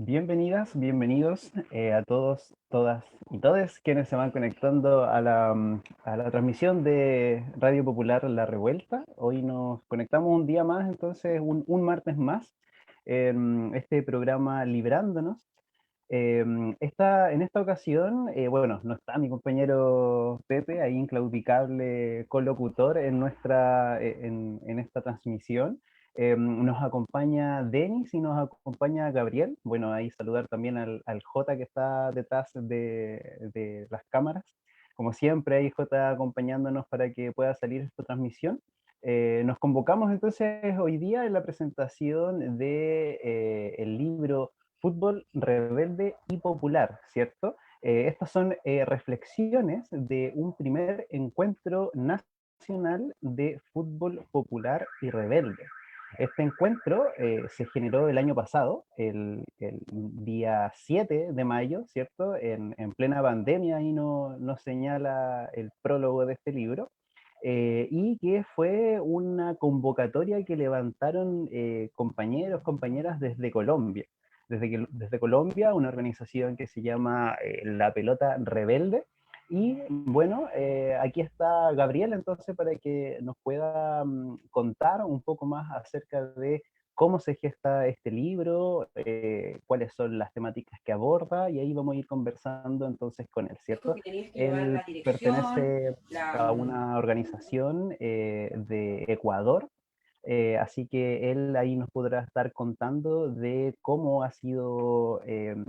Bienvenidas, bienvenidos a todos, todas y todes quienes se van conectando a la transmisión de Radio Popular La Revuelta. Hoy nos conectamos un día más, entonces un martes más, en este programa Librándonos. En esta ocasión, bueno, no está mi compañero Pepe, ahí inclaudicable colocutor en esta transmisión. Nos acompaña Denis y nos acompaña Gabriel. Bueno, ahí saludar también al J que está detrás de las cámaras. Como siempre, ahí J acompañándonos para que pueda salir esta transmisión. Nos convocamos entonces hoy día en la presentación de el libro Fútbol Rebelde y Popular, ¿cierto? Estas son reflexiones de un primer encuentro nacional de fútbol popular y rebelde. Este encuentro se generó el año pasado, el día 7 de mayo, ¿cierto? En plena pandemia, ahí nos señala el prólogo de este libro, y que fue una convocatoria que levantaron compañeros, compañeras desde Colombia. Desde Colombia, una organización que se llama La Pelota Rebelde. Y bueno, aquí está Gabriel entonces para que nos pueda contar un poco más acerca de cómo se gesta este libro, cuáles son las temáticas que aborda, y ahí vamos a ir conversando entonces con él, ¿cierto? Que tenías que llevar Él la dirección, pertenece a una organización de Ecuador, así que él ahí nos podrá estar contando de cómo ha sido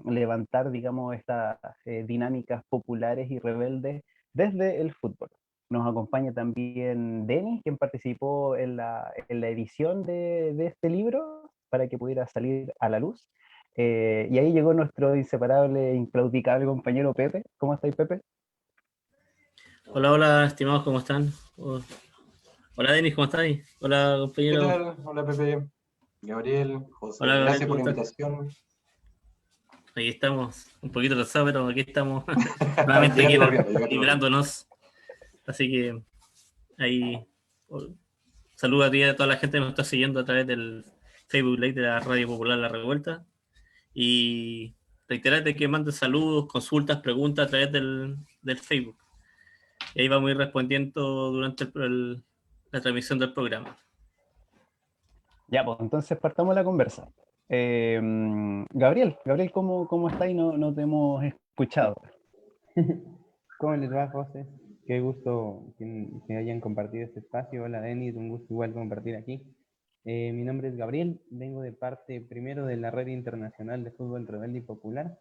levantar, digamos, estas dinámicas populares y rebeldes desde el fútbol. Nos acompaña también Denis, quien participó en la edición de este libro para que pudiera salir a la luz. Y ahí llegó nuestro inseparable, e inclaudicable compañero Pepe. ¿Cómo estáis, Pepe? Hola, hola, estimados, ¿cómo están? Hola, Denis, ¿cómo estáis? Hola, ¿Qué compañero. tal? Hola Pepe, Gabriel, Hola, José, Gabriel, gracias ¿cómo por la estás? invitación. Aquí estamos, un poquito atrasados, pero aquí estamos nuevamente aquí Llegando corriendo, llegando corriendo. librándonos. Así que ahí oh, saludo a ti y a toda la gente que nos está siguiendo a través del Facebook Live de la Radio Popular La Revuelta. Y reiterarte que mandes saludos, consultas, preguntas a través del Facebook. Y ahí vamos a ir respondiendo durante la transmisión del programa. Ya, pues entonces partamos la conversa. Gabriel, ¿cómo estáis? No te hemos escuchado. ¿Cómo les va, José? Qué gusto que hayan compartido este espacio. Hola, Denis, un gusto igual compartir aquí. Mi nombre es Gabriel, vengo de parte primero de la Red Internacional de Fútbol Rebelde y Popular,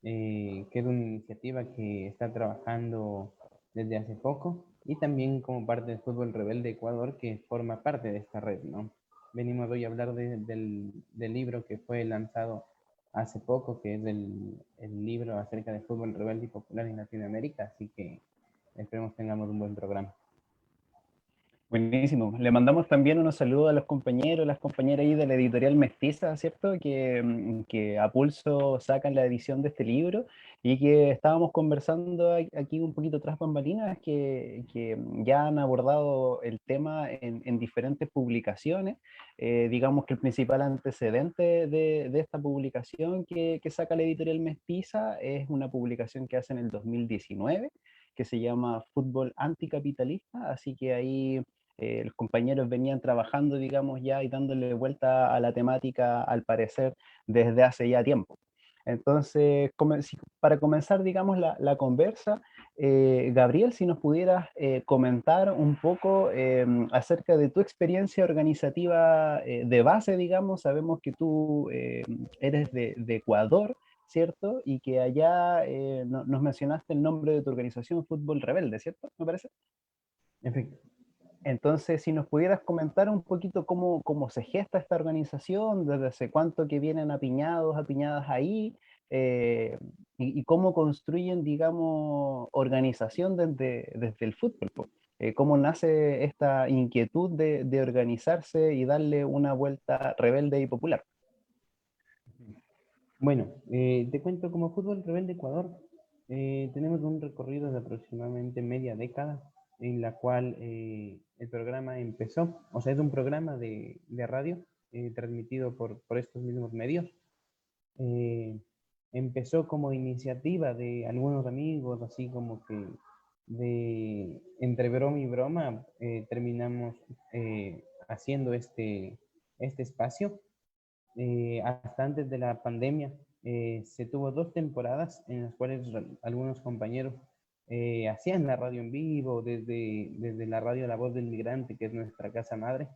que es una iniciativa que está trabajando desde hace poco, y también como parte de Fútbol Rebelde Ecuador, que forma parte de esta red, ¿no? Venimos hoy a hablar del libro que fue lanzado hace poco, que es el libro acerca de fútbol rebelde y popular en Latinoamérica, así que esperemos tengamos un buen programa. Buenísimo. Le mandamos también unos saludos a los compañeros, las compañeras ahí de la editorial Mestiza, ¿cierto? Que a pulso sacan la edición de este libro y que estábamos conversando aquí un poquito tras bambalinas, que ya han abordado el tema en diferentes publicaciones. Digamos que el principal antecedente de esta publicación que saca la editorial Mestiza es una publicación que hace en el 2019, que se llama Fútbol Anticapitalista, así que ahí los compañeros venían trabajando, digamos, ya y dándole vuelta a la temática, al parecer, desde hace ya tiempo. Entonces, para comenzar, digamos, la conversa, Gabriel, si nos pudieras comentar un poco acerca de tu experiencia organizativa de base, digamos, sabemos que tú eres de Ecuador, ¿cierto? Y que allá nos mencionaste el nombre de tu organización, Fútbol Rebelde, ¿cierto? Me parece. Efecto. Entonces, si nos pudieras comentar un poquito cómo se gesta esta organización, desde hace cuánto que vienen apiñadas ahí, y cómo construyen, digamos, organización desde el fútbol, po. Cómo nace esta inquietud de organizarse y darle una vuelta rebelde y popular. Bueno, te cuento, como Fútbol Rebelde Ecuador, tenemos un recorrido de aproximadamente media década en la cual el programa empezó, o sea, es un programa de radio transmitido por estos mismos medios. empezó como iniciativa de algunos amigos, así como que de entre broma y broma, terminamos haciendo este espacio. Hasta antes de la pandemia se tuvo 2 temporadas en las cuales algunos compañeros hacían la radio en vivo desde la radio La Voz del Migrante, que es nuestra casa madre,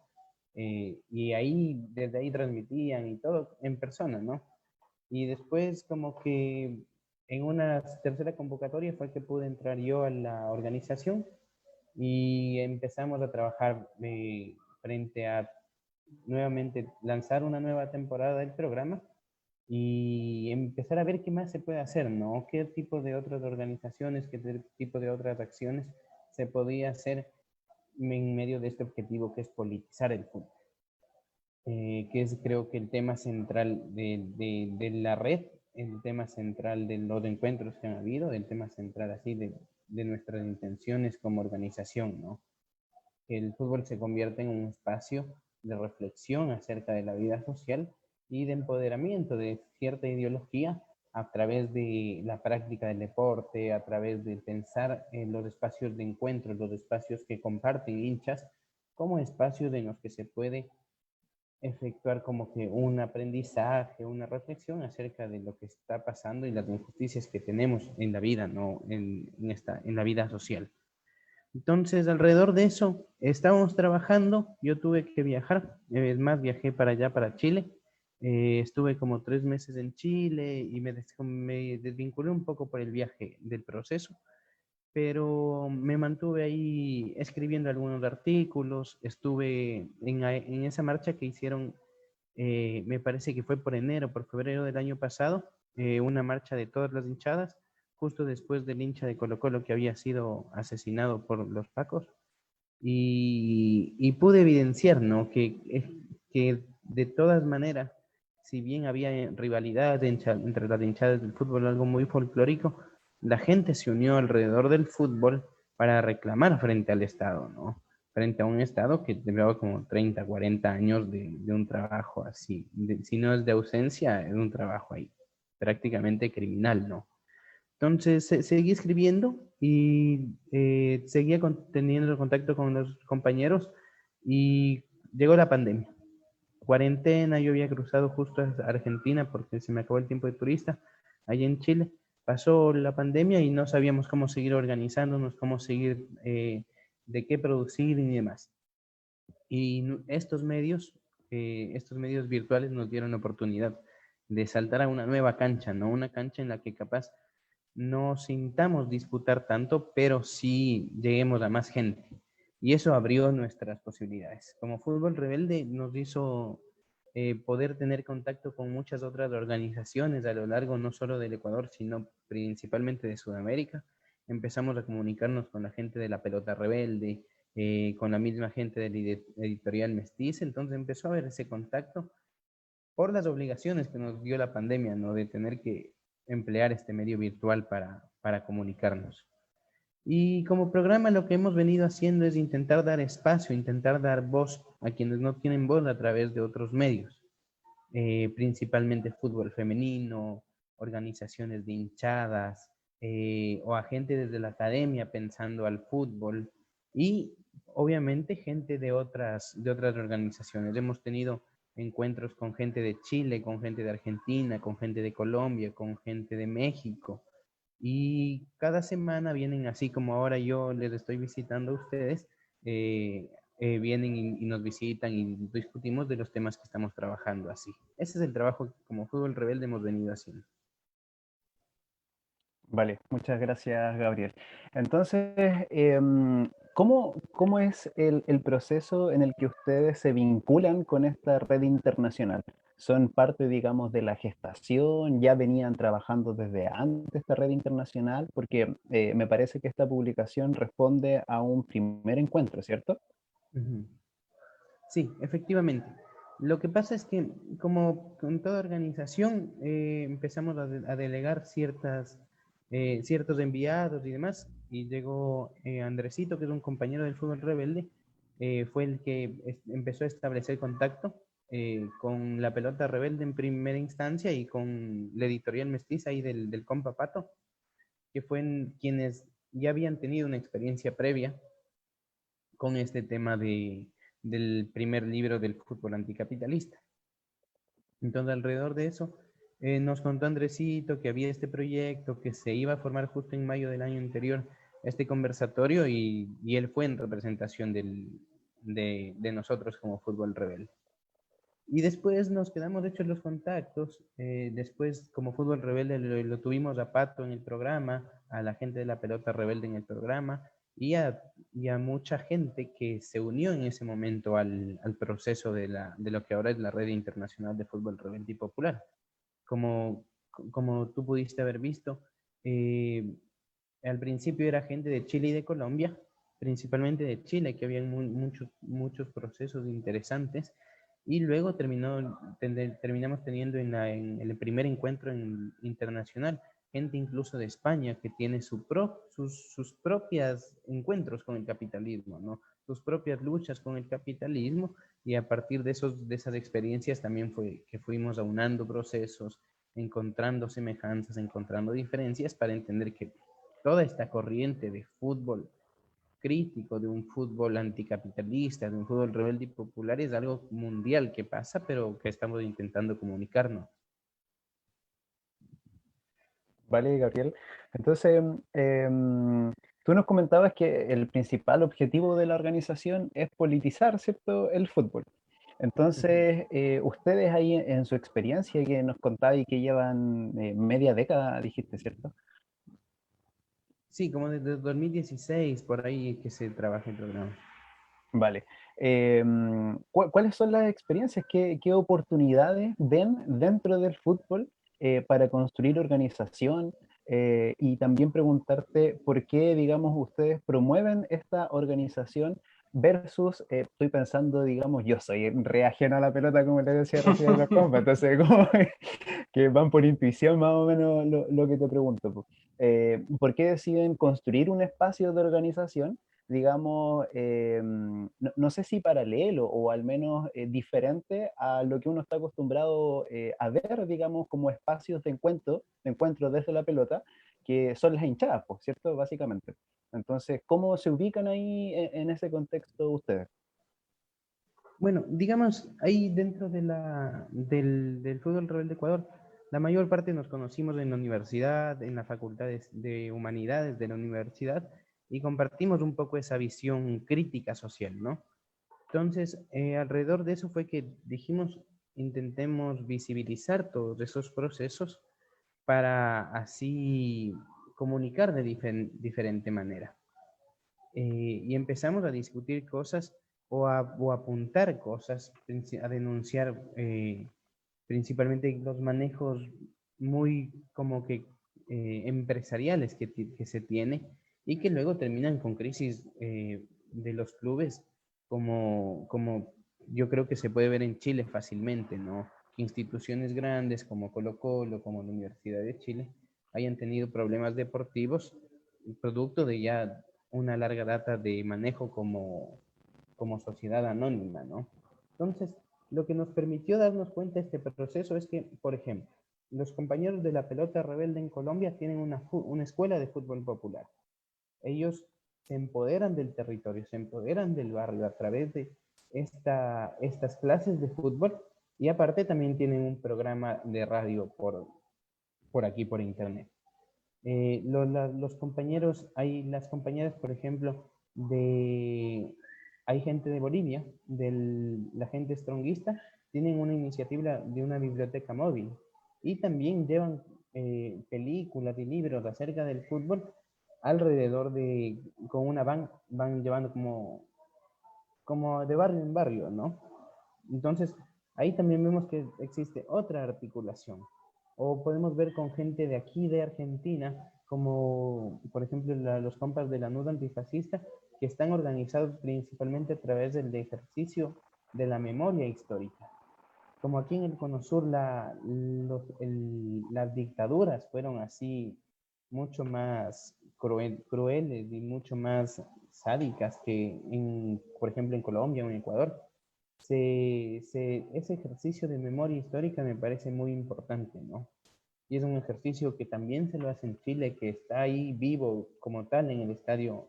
y ahí, desde ahí transmitían y todo en persona, ¿no? Y después como que en una tercera convocatoria fue que pude entrar yo a la organización y empezamos a trabajar frente a nuevamente lanzar una nueva temporada del programa y empezar a ver qué más se puede hacer, ¿no? ¿Qué tipo de otras organizaciones, qué tipo de otras acciones se podía hacer en medio de este objetivo que es politizar el fútbol? Que es creo que el tema central de la red, el tema central de los encuentros que han habido, el tema central así de nuestras intenciones como organización, ¿no? Que el fútbol se convierte en un espacio de reflexión acerca de la vida social y de empoderamiento de cierta ideología a través de la práctica del deporte, a través de pensar en los espacios de encuentro, los espacios que comparten hinchas, como espacios en los que se puede efectuar como que un aprendizaje, una reflexión acerca de lo que está pasando y las injusticias que tenemos en la vida, ¿no? En la vida social. Entonces, alrededor de eso, estábamos trabajando, yo tuve que viajar, es más, viajé para allá, para Chile, estuve como 3 meses en Chile y me desvinculé un poco por el viaje del proceso, pero me mantuve ahí escribiendo algunos artículos, estuve en esa marcha que hicieron, me parece que fue por enero, por febrero del año pasado, una marcha de todas las hinchadas, justo después del hincha de Colo-Colo que había sido asesinado por los pacos, y pude evidenciar, ¿no? Que de todas maneras, si bien había rivalidad entre las hinchadas del fútbol, algo muy folclórico, la gente se unió alrededor del fútbol para reclamar frente al Estado, ¿no? Frente a un Estado que llevaba como 30, 40 años de un trabajo así, si no es de ausencia, es un trabajo ahí, prácticamente criminal, ¿no? Entonces seguí escribiendo y seguía teniendo contacto con los compañeros y llegó la pandemia. Cuarentena, yo había cruzado justo a Argentina porque se me acabó el tiempo de turista allá en Chile. Pasó la pandemia y no sabíamos cómo seguir organizándonos, cómo seguir, de qué producir y demás. Y estos medios virtuales nos dieron la oportunidad de saltar a una nueva cancha, ¿no? Una cancha en la que capaz no sintamos disputar tanto, pero sí lleguemos a más gente. Y eso abrió nuestras posibilidades. Como Fútbol Rebelde nos hizo poder tener contacto con muchas otras organizaciones a lo largo no solo del Ecuador, sino principalmente de Sudamérica. Empezamos a comunicarnos con la gente de la Pelota Rebelde, con la misma gente de la editorial Mestiza, entonces empezó a haber ese contacto por las obligaciones que nos dio la pandemia, ¿no? De tener que emplear este medio virtual para comunicarnos. Y como programa lo que hemos venido haciendo es intentar dar espacio, intentar dar voz a quienes no tienen voz a través de otros medios, principalmente fútbol femenino, organizaciones de hinchadas, o a gente desde la academia pensando al fútbol y obviamente gente de otras organizaciones. Hemos tenido encuentros con gente de Chile, con gente de Argentina, con gente de Colombia, con gente de México. Y cada semana vienen, así como ahora yo les estoy visitando a ustedes, vienen y nos visitan y discutimos de los temas que estamos trabajando así. Ese es el trabajo que como Fútbol Rebelde hemos venido haciendo. Vale, muchas gracias, Gabriel. Entonces, ¿cómo es el proceso en el que ustedes se vinculan con esta red internacional? ¿Son parte, digamos, de la gestación? ¿Ya venían trabajando desde antes esta red internacional? Porque me parece que esta publicación responde a un primer encuentro, ¿cierto? Ujú. Sí, efectivamente. Lo que pasa es que, como con toda organización, empezamos a delegar ciertos enviados y demás, y llegó Andresito, que es un compañero del Fútbol Rebelde, fue el que empezó a establecer contacto. con La Pelota Rebelde en primera instancia y con la editorial mestiza ahí del compa Pato, que fueron quienes ya habían tenido una experiencia previa con este tema del primer libro del fútbol anticapitalista. Entonces, alrededor de eso, nos contó Andresito que había este proyecto que se iba a formar justo en mayo del año anterior, este conversatorio, y él fue en representación de nosotros como Fútbol Rebelde. Y después nos quedamos hechos los contactos. Después, como Fútbol Rebelde, lo tuvimos a Pato en el programa, a la gente de La Pelota Rebelde en el programa, y a mucha gente que se unió en ese momento al proceso de lo que ahora es la Red Internacional de Fútbol Rebelde y Popular. Como tú pudiste haber visto, al principio era gente de Chile y de Colombia, principalmente de Chile, que habían muchos procesos interesantes, y luego terminamos teniendo en el primer encuentro internacional gente incluso de España que tiene sus propias encuentros con el capitalismo, ¿no? Sus propias luchas con el capitalismo, y a partir de esas experiencias también fue que fuimos aunando procesos, encontrando semejanzas, encontrando diferencias para entender que toda esta corriente de fútbol crítico, de un fútbol anticapitalista, de un fútbol rebelde y popular, es algo mundial que pasa, pero que estamos intentando comunicarnos. Vale, Gabriel. Entonces, tú nos comentabas que el principal objetivo de la organización es politizar, ¿cierto?, el fútbol. Entonces, ustedes ahí en su experiencia que nos contabas y que llevan media década, dijiste, ¿cierto? Sí, como desde 2016, por ahí que se trabaja el programa. Vale. ¿Cuáles son las experiencias? ¿Qué oportunidades ven dentro del fútbol para construir organización? Y también preguntarte por qué, digamos, ustedes promueven esta organización versus, estoy pensando, digamos, yo soy re ajeno a la pelota, como le decía recién a los compas, entonces como que van por intuición más o menos lo que te pregunto, po. ¿Por qué deciden construir un espacio de organización, digamos, no sé si paralelo o al menos diferente a lo que uno está acostumbrado a ver, digamos, como espacios de encuentro desde la pelota, que son las hinchadas, pues, ¿cierto? Básicamente. Entonces, ¿cómo se ubican ahí en ese contexto ustedes? Bueno, digamos, ahí dentro del Fútbol Rebelde Ecuador, la mayor parte nos conocimos en la universidad, en las facultades de humanidades de la universidad, y compartimos un poco esa visión crítica social, ¿no? Entonces, alrededor de eso fue que dijimos, intentemos visibilizar todos esos procesos para así comunicar de diferente manera. Y empezamos a discutir cosas o apuntar cosas, a denunciar principalmente los manejos muy como que empresariales que se tiene, y que luego terminan con crisis de los clubes, como yo creo que se puede ver en Chile fácilmente, ¿no? Que instituciones grandes como Colo-Colo, como la Universidad de Chile, hayan tenido problemas deportivos producto de ya una larga data de manejo como sociedad anónima, ¿no? Entonces, lo que nos permitió darnos cuenta de este proceso es que, por ejemplo, los compañeros de La Pelota Rebelde en Colombia tienen una escuela de fútbol popular. Ellos se empoderan del territorio, se empoderan del barrio a través de estas clases de fútbol, y aparte también tienen un programa de radio por aquí, por internet. Los compañeros, las compañeras, por ejemplo, hay gente de Bolivia, la gente stronguista, tienen una iniciativa de una biblioteca móvil, y también llevan películas y libros acerca del fútbol alrededor con una van llevando como de barrio en barrio, ¿no? Entonces, ahí también vemos que existe otra articulación. O podemos ver con gente de aquí, de Argentina, como por ejemplo los compas de la NUD antifascista, que están organizados principalmente a través del ejercicio de la memoria histórica. Como aquí en el Cono Sur las dictaduras fueron así mucho más crueles y mucho más sádicas que, por ejemplo, en Colombia o en Ecuador. ese ejercicio de memoria histórica me parece muy importante, ¿no? Y es un ejercicio que también se lo hace en Chile, que está ahí vivo como tal en el Estadio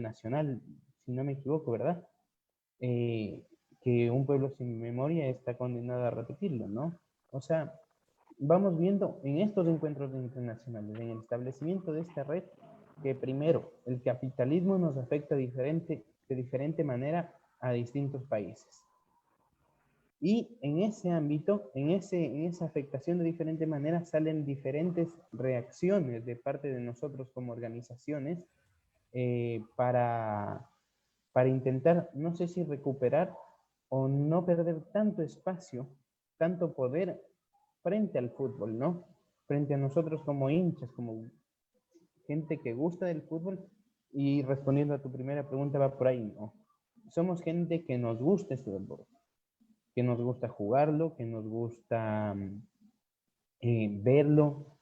Nacional, si no me equivoco, ¿verdad? Que un pueblo sin memoria está condenado a repetirlo, ¿no? O sea, vamos viendo en estos encuentros internacionales, en el establecimiento de esta red, que primero, el capitalismo nos afecta de diferente manera a distintos países. Y en ese ámbito, en esa afectación de diferente manera, salen diferentes reacciones de parte de nosotros como organizaciones para intentar, no sé si recuperar o no perder tanto espacio, tanto poder frente al fútbol, ¿no? Frente a nosotros como hinchas, como gente que gusta del fútbol. Y respondiendo a tu primera pregunta, va por ahí, ¿no? Somos gente que nos gusta este deporte, que nos gusta jugarlo, que nos gusta verlo,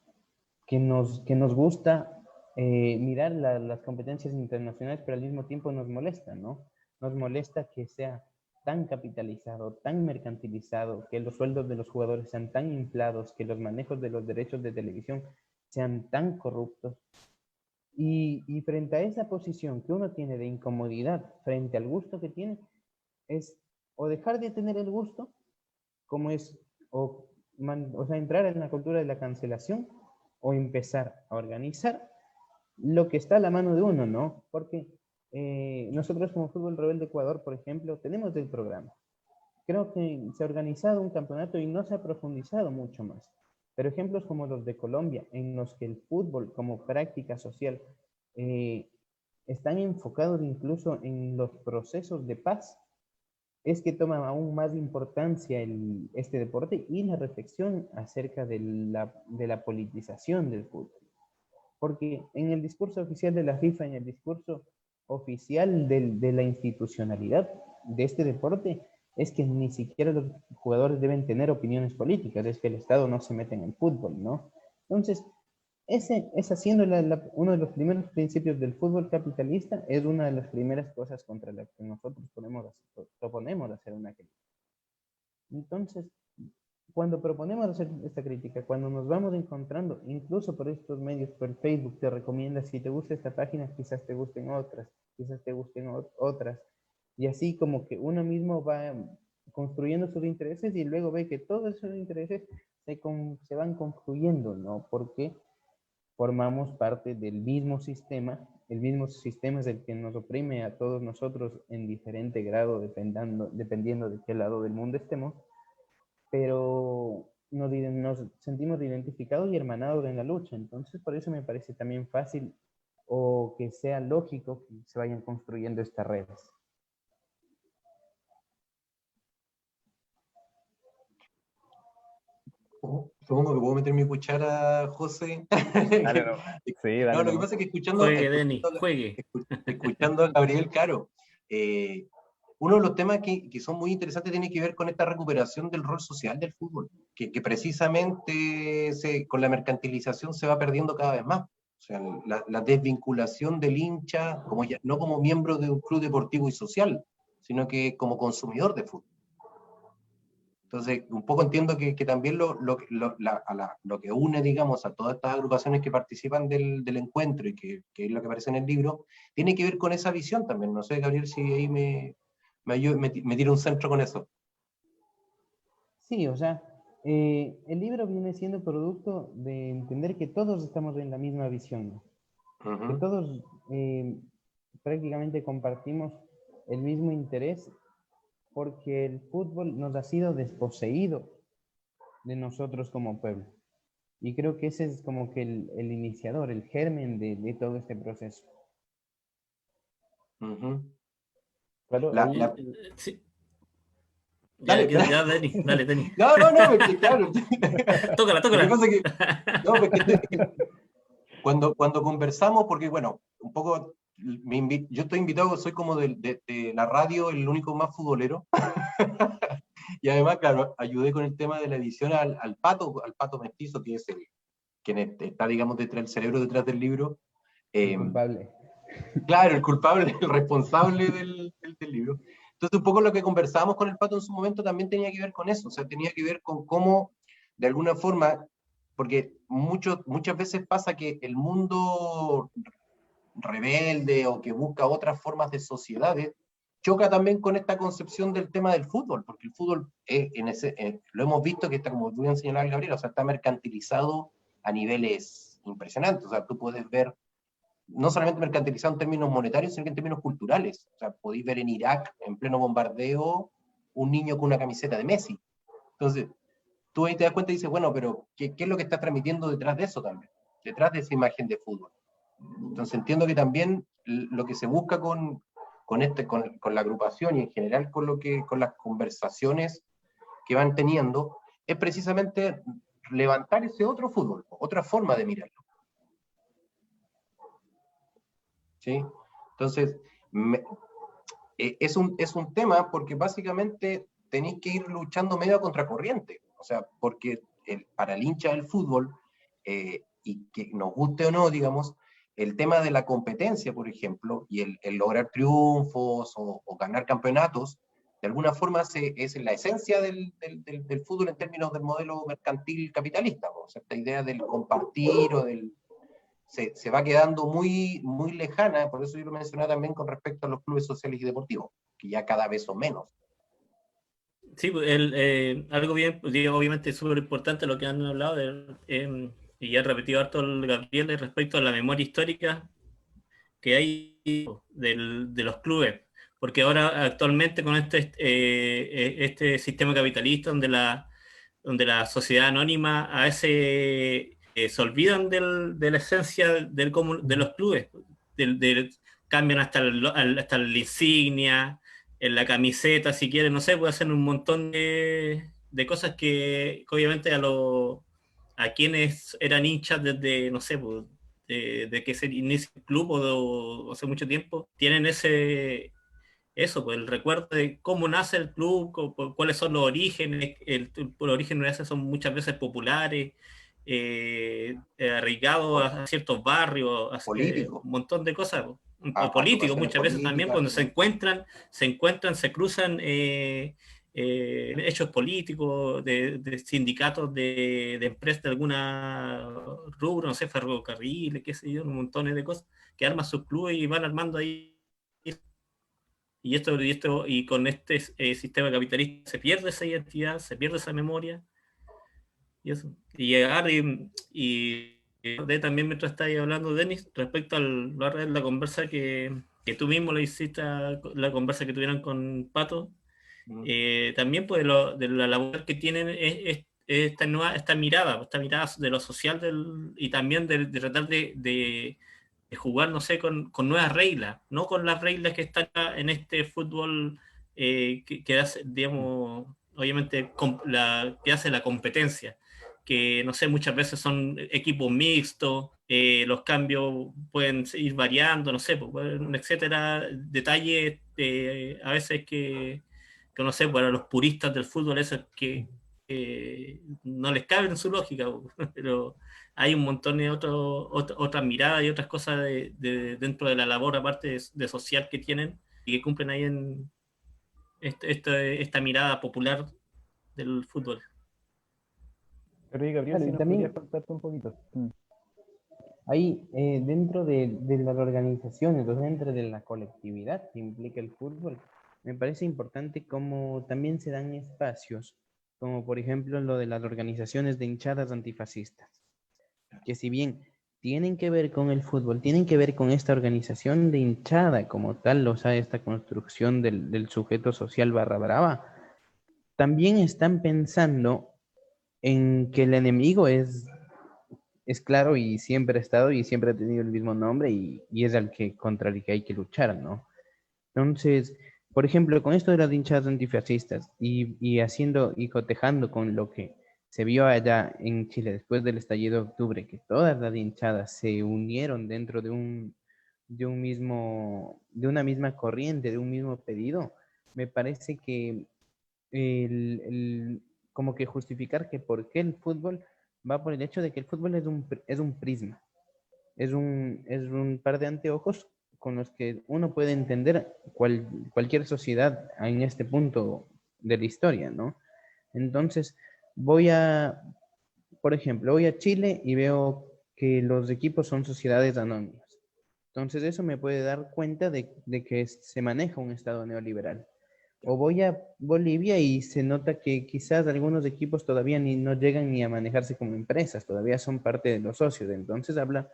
que nos gusta mirar las competencias internacionales, pero al mismo tiempo nos molesta, ¿no? Nos molesta que sea tan capitalizado, tan mercantilizado, que los sueldos de los jugadores sean tan inflados, que los manejos de los derechos de televisión sean tan corruptos. Y frente a esa posición que uno tiene de incomodidad frente al gusto que tiene, es o dejar de tener el gusto, como es, o sea, entrar en la cultura de la cancelación, o empezar a organizar lo que está a la mano de uno, ¿no? Porque nosotros como Fútbol Rebelde Ecuador, por ejemplo, tenemos el programa. Creo que se ha organizado un campeonato y no se ha profundizado mucho más. Pero ejemplos como los de Colombia, en los que el fútbol como práctica social están enfocados incluso en los procesos de paz, es que toma aún más importancia este deporte y la reflexión acerca de la politización del fútbol. Porque en el discurso oficial de la FIFA, en el discurso oficial de la institucionalidad de este deporte, es que ni siquiera los jugadores deben tener opiniones políticas, es que el Estado no se mete en el fútbol, ¿no? Entonces, esa siendo uno de los primeros principios del fútbol capitalista, es una de las primeras cosas contra las que nosotros proponemos hacer una crítica. Entonces, cuando proponemos hacer esta crítica, cuando nos vamos encontrando, incluso por estos medios, por Facebook, te recomienda, si te gusta esta página, quizás te gusten otras, quizás te gusten otras, y así como que uno mismo va construyendo sus intereses y luego ve que todos esos intereses se van confluyendo, ¿no? Porque formamos parte del mismo sistema. El mismo sistema es el que nos oprime a todos nosotros en diferente grado, dependiendo de qué lado del mundo estemos, pero nos sentimos identificados y hermanados en la lucha. Entonces, por eso me parece también fácil o que sea lógico que se vayan construyendo estas redes. Supongo que puedo meter mi cuchara, José. Dale, no. Sí, dale, No, lo que no. pasa es que Juegue, Denis, juegue. escuchando a Gabriel, claro, uno de los temas que son muy interesantes tiene que ver con esta recuperación del rol social del fútbol, que precisamente con la mercantilización se va perdiendo cada vez más. O sea, la desvinculación del hincha, no como miembro de un club deportivo y social, sino que como consumidor de fútbol. Entonces, un poco entiendo que también lo que une, digamos, a todas estas agrupaciones que participan del encuentro y que es lo que aparece en el libro, tiene que ver con esa visión también. No sé, Gabriel, si ahí me tira un centro con eso. Sí, o sea, el libro viene siendo producto de entender que todos estamos en la misma visión, ¿no? Uh-huh. Que todos prácticamente compartimos el mismo interés, porque el fútbol nos ha sido desposeído de nosotros como pueblo. Y creo que ese es como que el iniciador, el germen de todo este proceso. Uh-huh. Claro, Sí. Dale, ya, Denis, dale, Denis. No, es que claro. Tócala. Lo que pasa es que cuando conversamos, porque bueno, un poco, yo estoy invitado, soy como de la radio, el único más futbolero. Y además, claro, ayudé con el tema de la edición al pato mestizo, que es quien está, digamos, el cerebro detrás del libro. el culpable. Claro, el culpable, el responsable del libro. Entonces, un poco lo que conversábamos con el Pato en su momento también tenía que ver con eso, o sea, tenía que ver con cómo, de alguna forma, porque muchas veces pasa que el mundo rebelde o que busca otras formas de sociedades, choca también con esta concepción del tema del fútbol, porque el fútbol, lo hemos visto que está, como bien señalaba Gabriel, o sea, está mercantilizado a niveles impresionantes, o sea, tú puedes ver, no solamente mercantilizado en términos monetarios, sino que en términos culturales, o sea, podéis ver en Irak, en pleno bombardeo, un niño con una camiseta de Messi. Entonces, tú ahí te das cuenta y dices, bueno, pero ¿qué es lo que está transmitiendo detrás de eso también? Detrás de esa imagen de fútbol. Entonces entiendo que también lo que se busca con la agrupación y en general con las conversaciones que van teniendo es precisamente levantar ese otro fútbol, otra forma de mirarlo. ¿Sí? Entonces, es un tema porque básicamente tenéis que ir luchando medio a contracorriente. O sea, porque para el hincha del fútbol, y que nos guste o no, digamos, el tema de la competencia, por ejemplo, y el lograr triunfos o ganar campeonatos, de alguna forma es la esencia del fútbol en términos del modelo mercantil capitalista. O sea, esta idea del compartir o se va quedando muy, muy lejana, por eso yo lo mencionaba también con respecto a los clubes sociales y deportivos, que ya cada vez son menos. Sí, pues, algo bien, pues, digo, obviamente súper importante lo que han hablado, y ya ha repetido harto el Gabriel respecto a la memoria histórica que hay de los clubes, porque ahora actualmente con este sistema capitalista donde la sociedad anónima a veces se olvidan de la esencia de los clubes, cambian hasta la insignia, en la camiseta, si quieren, no sé, puede hacer un montón de cosas que obviamente a quienes eran hinchas desde, no sé, pues, de que se inicia el club o hace mucho tiempo, tienen eso, pues el recuerdo de cómo nace el club, cuáles son los orígenes, los orígenes a veces son muchas veces populares, arraigados a ciertos barrios, Político. un montón de cosas, o políticos Agrupaciones muchas veces también, políticas. cuando se cruzan hechos políticos, de sindicatos de empresas de alguna rubro, no sé, ferrocarriles, qué sé yo, un montón de cosas, que arman sus clubes y van armando ahí. Y con este sistema capitalista se pierde esa identidad, se pierde esa memoria. Y eso. Y llegar también mientras estáis hablando, Denis, respecto la conversa que tú mismo le hiciste, la conversa que tuvieron con Pato, también pues de la labor que tienen es esta mirada de lo social y también de tratar de jugar, no sé, con nuevas reglas, no con las reglas que están en este fútbol que hace, digamos, obviamente que hace la competencia, que no sé, muchas veces son equipos mixtos, los cambios pueden ir variando, no sé, pues, etcétera, detalles a veces que no sé, para los puristas del fútbol, eso que no les cabe en su lógica, pero hay un montón de otras miradas y otras cosas dentro de la labor, aparte de social que tienen y que cumplen ahí en esta mirada popular del fútbol. Pero y Gabriel, Claro, si y nos podrías también contarte un poquito. ahí, dentro de las organizaciones, o dentro de la colectividad que implica el fútbol, me parece importante cómo también se dan espacios, como por ejemplo lo de las organizaciones de hinchadas antifascistas, que si bien tienen que ver con el fútbol, tienen que ver con esta organización de hinchada como tal, o sea, esta construcción del sujeto social barra brava, también están pensando en que el enemigo es claro y siempre ha estado y siempre ha tenido el mismo nombre y es contra el que hay que luchar, ¿no? Entonces, por ejemplo, con esto de las hinchadas antifascistas y haciendo y cotejando con lo que se vio allá en Chile después del estallido de octubre, que todas las hinchadas se unieron dentro de una misma corriente, de un mismo pedido, me parece que como que justificar que por qué el fútbol va por el hecho de que el fútbol es un prisma, es un par de anteojos con los que uno puede entender cualquier sociedad en este punto de la historia, ¿no? Entonces, por ejemplo, voy a Chile y veo que los equipos son sociedades anónimas. Entonces, eso me puede dar cuenta de que se maneja un Estado neoliberal. O voy a Bolivia y se nota que quizás algunos equipos todavía no llegan ni a manejarse como empresas, todavía son parte de los socios. Entonces habla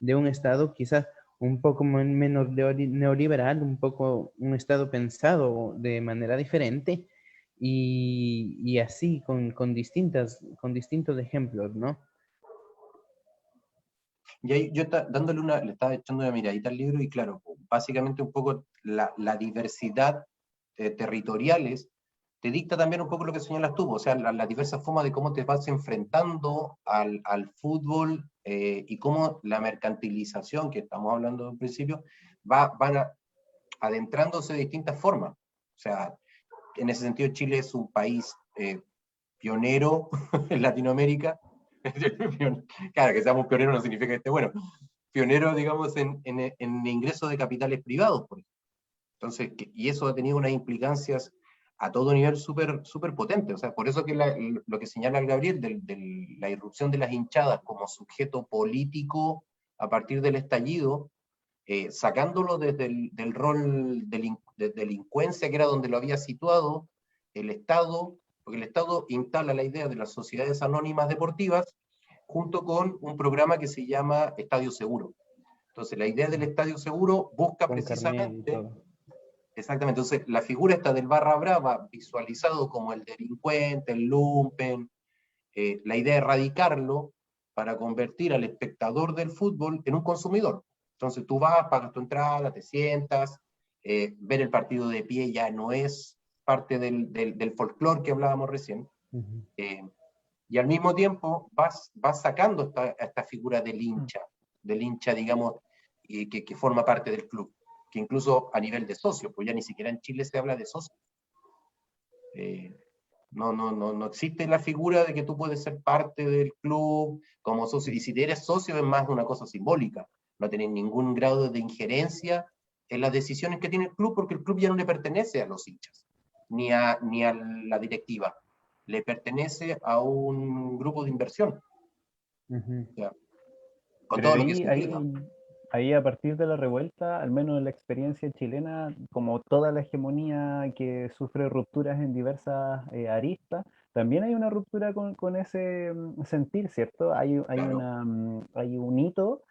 de un Estado quizás un poco menos neoliberal, un Estado pensado de manera diferente y así con distintos ejemplos, ¿no? Y ahí yo le estaba echando una miradita al libro y claro, básicamente un poco la diversidad territoriales te dicta también un poco lo que señalas tú, o sea, las diversas formas de cómo te vas enfrentando al fútbol y cómo la mercantilización, que estamos hablando en principio, van adentrándose de distintas formas. O sea, en ese sentido Chile es un país pionero en Latinoamérica. Claro, que seamos pioneros no significa que esté bueno. Pionero, digamos, en ingreso de capitales privados, por ejemplo. Entonces, y eso ha tenido unas implicancias a todo nivel súper potente. O sea, por eso que lo que señala el Gabriel de la irrupción de las hinchadas como sujeto político a partir del estallido, sacándolo desde del rol de delincuencia, que era donde lo había situado el Estado, porque el Estado instala la idea de las sociedades anónimas deportivas junto con un programa que se llama Estadio Seguro. Entonces, la idea del Estadio Seguro busca Con carnet y precisamente, todo. exactamente, entonces la figura esta del barra brava, visualizado como el delincuente, el lumpen, la idea de erradicarlo para convertir al espectador del fútbol en un consumidor. Entonces tú vas, pagas tu entrada, te sientas, ver el partido de pie ya no es parte del folclore que hablábamos recién, Uh-huh. y al mismo tiempo vas sacando esta figura del hincha, digamos, que forma parte del club, que incluso a nivel de socio, pues ya ni siquiera en Chile se habla de socio. No existe la figura de que tú puedes ser parte del club como socio, y si eres socio es más una cosa simbólica, no tenés ningún grado de injerencia en las decisiones que tiene el club, porque el club ya no le pertenece a los hinchas, ni a la directiva, le pertenece a un grupo de inversión. Uh-huh. O sea, con Pero todo lo que eso implica. ahí a partir de la revuelta, al menos en la experiencia chilena, como toda la hegemonía que sufre rupturas en diversas aristas, también hay una ruptura con ese sentir, ¿cierto? Claro. Hay un hito,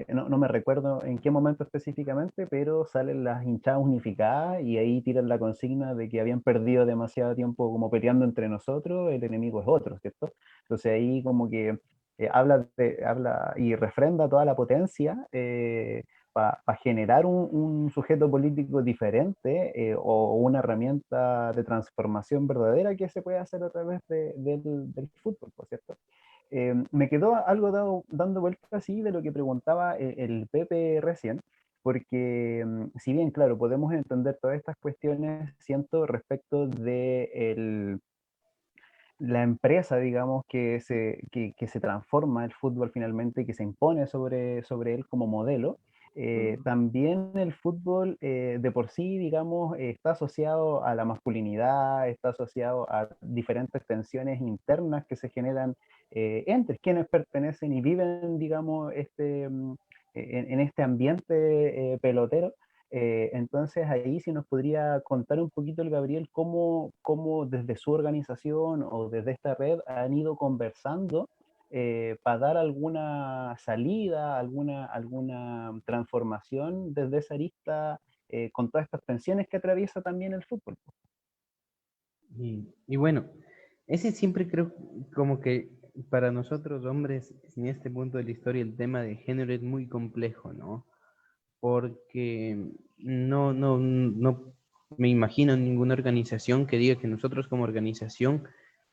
no me recuerdo en qué momento específicamente, pero salen las hinchadas unificadas y ahí tiran la consigna de que habían perdido demasiado tiempo como peleando entre nosotros, el enemigo es otro, ¿cierto? Entonces ahí como que habla y refrenda toda la potencia para generar un sujeto político diferente o una herramienta de transformación verdadera que se puede hacer a través del fútbol, por cierto. Me quedó algo dando vuelta así de lo que preguntaba el Pepe recién, porque si bien, claro, podemos entender todas estas cuestiones, siento, respecto de la empresa, digamos, que se transforma el fútbol finalmente, que se impone sobre él como modelo, también el fútbol de por sí, digamos, está asociado a la masculinidad, está asociado a diferentes tensiones internas que se generan entre quienes pertenecen y viven, digamos, en este ambiente pelotero. Entonces ahí sí nos podría contar un poquito el Gabriel cómo desde su organización o desde esta red han ido conversando para dar alguna salida, alguna transformación desde esa arista con todas estas tensiones que atraviesa también el fútbol. Y bueno, ese siempre creo como que para nosotros hombres, en este punto de la historia, el tema de género es muy complejo, ¿no? Porque no me imagino ninguna organización que diga que nosotros como organización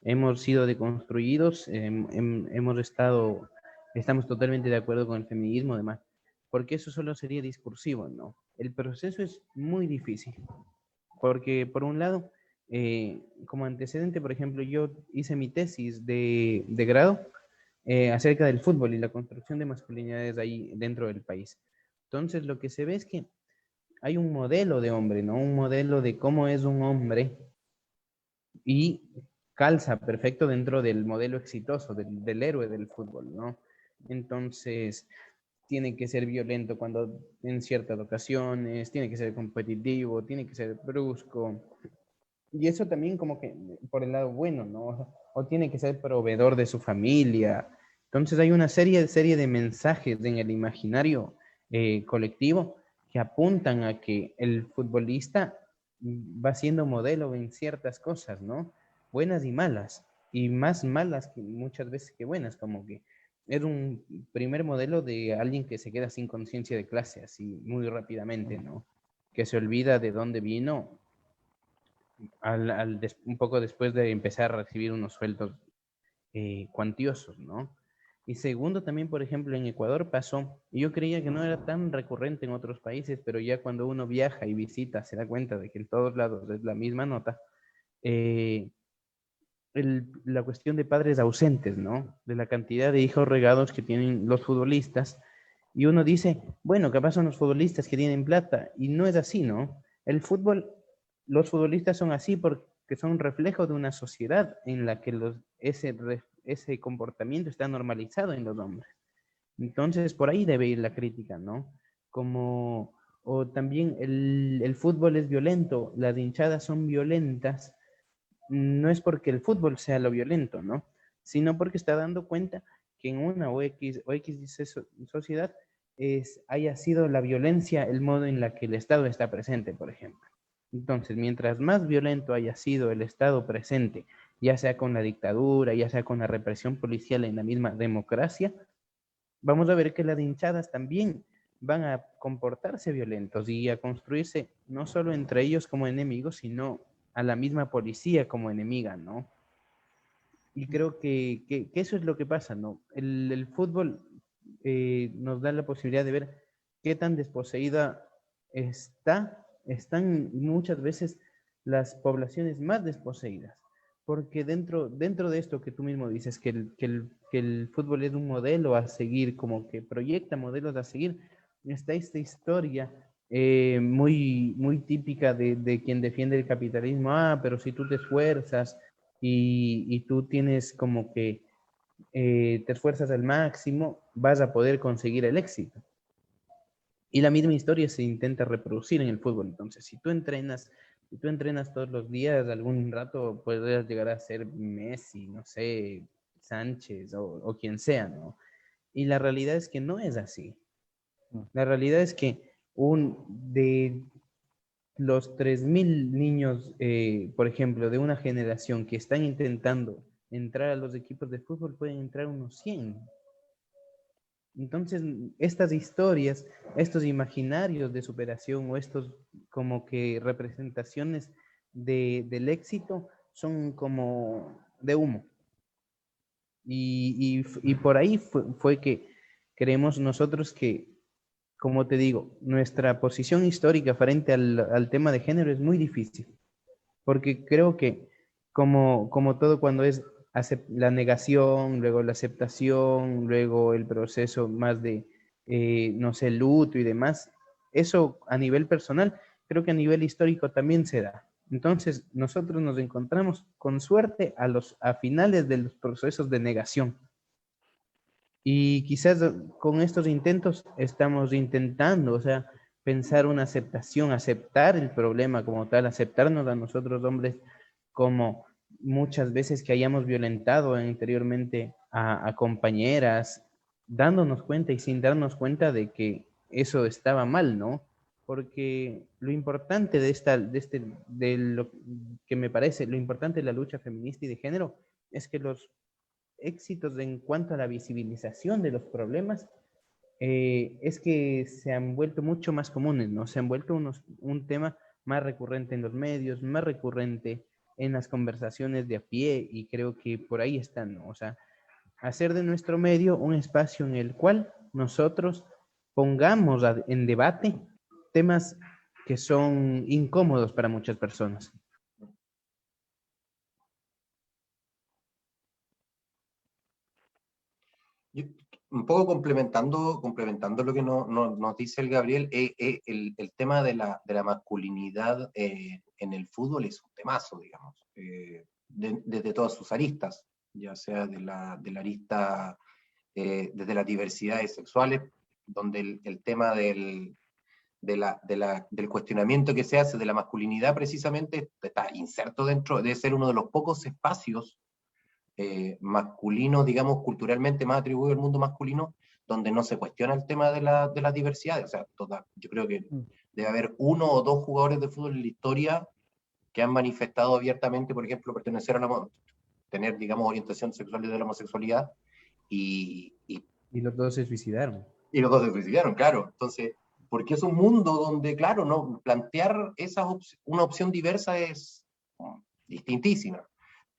hemos sido deconstruidos, estamos totalmente de acuerdo con el feminismo, además, porque eso solo sería discursivo, ¿no? El proceso es muy difícil, porque por un lado, como antecedente, por ejemplo, yo hice mi tesis de grado acerca del fútbol y la construcción de masculinidades ahí dentro del país. Entonces lo que se ve es que hay un modelo de hombre, ¿no? Un modelo de cómo es un hombre y calza perfecto dentro del modelo exitoso, del héroe del fútbol, ¿no? Entonces, tiene que ser violento cuando en ciertas ocasiones, tiene que ser competitivo, tiene que ser brusco. Y eso también como que por el lado bueno, ¿no? O tiene que ser proveedor de su familia. Entonces hay una serie de mensajes en el imaginario colectivo que apuntan a que el futbolista va siendo modelo en ciertas cosas, ¿no? Buenas y malas. Y más malas que muchas veces que buenas, como que es un primer modelo de alguien que se queda sin conciencia de clase, así muy rápidamente, ¿no? Que se olvida de dónde vino un poco después de empezar a recibir unos sueldos cuantiosos, ¿no? Y segundo, también, por ejemplo, en Ecuador pasó, y yo creía que no era tan recurrente en otros países, pero ya cuando uno viaja y visita se da cuenta de que en todos lados es la misma nota, eh, la cuestión de padres ausentes, ¿no? De la cantidad de hijos regados que tienen los futbolistas. Y uno dice, bueno, capaz son los futbolistas que tienen plata. Y no es así, ¿no? El fútbol, los futbolistas son así porque son un reflejo de una sociedad en la que ese comportamiento está normalizado en los hombres. Entonces, por ahí debe ir la crítica, ¿no? Como, o también el fútbol es violento, las hinchadas son violentas, no es porque el fútbol sea lo violento, ¿no? Sino porque está dando cuenta que en una o X sociedad haya sido la violencia el modo en la que el Estado está presente, por ejemplo. Entonces, mientras más violento haya sido el Estado presente, ya sea con la dictadura, ya sea con la represión policial en la misma democracia, vamos a ver que las hinchadas también van a comportarse violentos y a construirse no solo entre ellos como enemigos, sino a la misma policía como enemiga, ¿no? Y creo que eso es lo que pasa, ¿no? El fútbol nos da la posibilidad de ver qué tan desposeída están muchas veces las poblaciones más desposeídas. Porque dentro de esto que tú mismo dices, que el fútbol es un modelo a seguir, como que proyecta modelos a seguir, está esta historia muy típica de quien defiende el capitalismo. Ah, pero si tú te esfuerzas y tú tienes como que te esfuerzas al máximo, vas a poder conseguir el éxito. Y la misma historia se intenta reproducir en el fútbol. Entonces, si tú entrenas todos los días, algún rato puedes llegar a ser Messi, no sé, Sánchez o quien sea, ¿no? Y la realidad es que no es así. La realidad es que de los 3.000 niños, por ejemplo, de una generación que están intentando entrar a los equipos de fútbol, pueden entrar unos 100. Entonces, estas historias, estos imaginarios de superación o estos como que representaciones del éxito son como de humo. Y por ahí fue que creemos nosotros que, como te digo, nuestra posición histórica frente al tema de género es muy difícil, porque creo que como todo cuando es la negación, luego la aceptación, luego el proceso más de, no sé, luto y demás, eso a nivel personal, creo que a nivel histórico también se da. Entonces, nosotros nos encontramos con suerte a finales de los procesos de negación. Y quizás con estos intentos estamos intentando, o sea, pensar una aceptación, aceptar el problema como tal, aceptarnos a nosotros hombres como muchas veces que hayamos violentado anteriormente a compañeras, dándonos cuenta y sin darnos cuenta de que eso estaba mal, ¿no? Porque lo importante de lo que me parece, lo importante de la lucha feminista y de género es que los éxitos en cuanto a la visibilización de los problemas es que se han vuelto mucho más comunes, ¿no? Se han vuelto un tema más recurrente en los medios, más recurrente en las conversaciones de a pie y creo que por ahí están, ¿no? O sea, hacer de nuestro medio un espacio en el cual nosotros pongamos en debate temas que son incómodos para muchas personas. Yo un poco complementando lo que nos dice el Gabriel, el tema de la masculinidad en el fútbol es un temazo, digamos, desde todas sus aristas, ya sea de la arista, desde las diversidades sexuales, donde el tema del cuestionamiento que se hace de la masculinidad precisamente está inserto dentro de ser uno de los pocos espacios masculinos, digamos, culturalmente más atribuido al mundo masculino, donde no se cuestiona el tema de las diversidades. O sea, yo creo que debe haber 1 o 2 jugadores de fútbol en la historia que han manifestado abiertamente, por ejemplo, pertenecer a tener, digamos, orientación sexual desde la homosexualidad, y los dos se suicidaron. Y los dos se suicidaron, claro. Entonces, porque es un mundo donde, claro, no plantear una opción diversa es distintísima.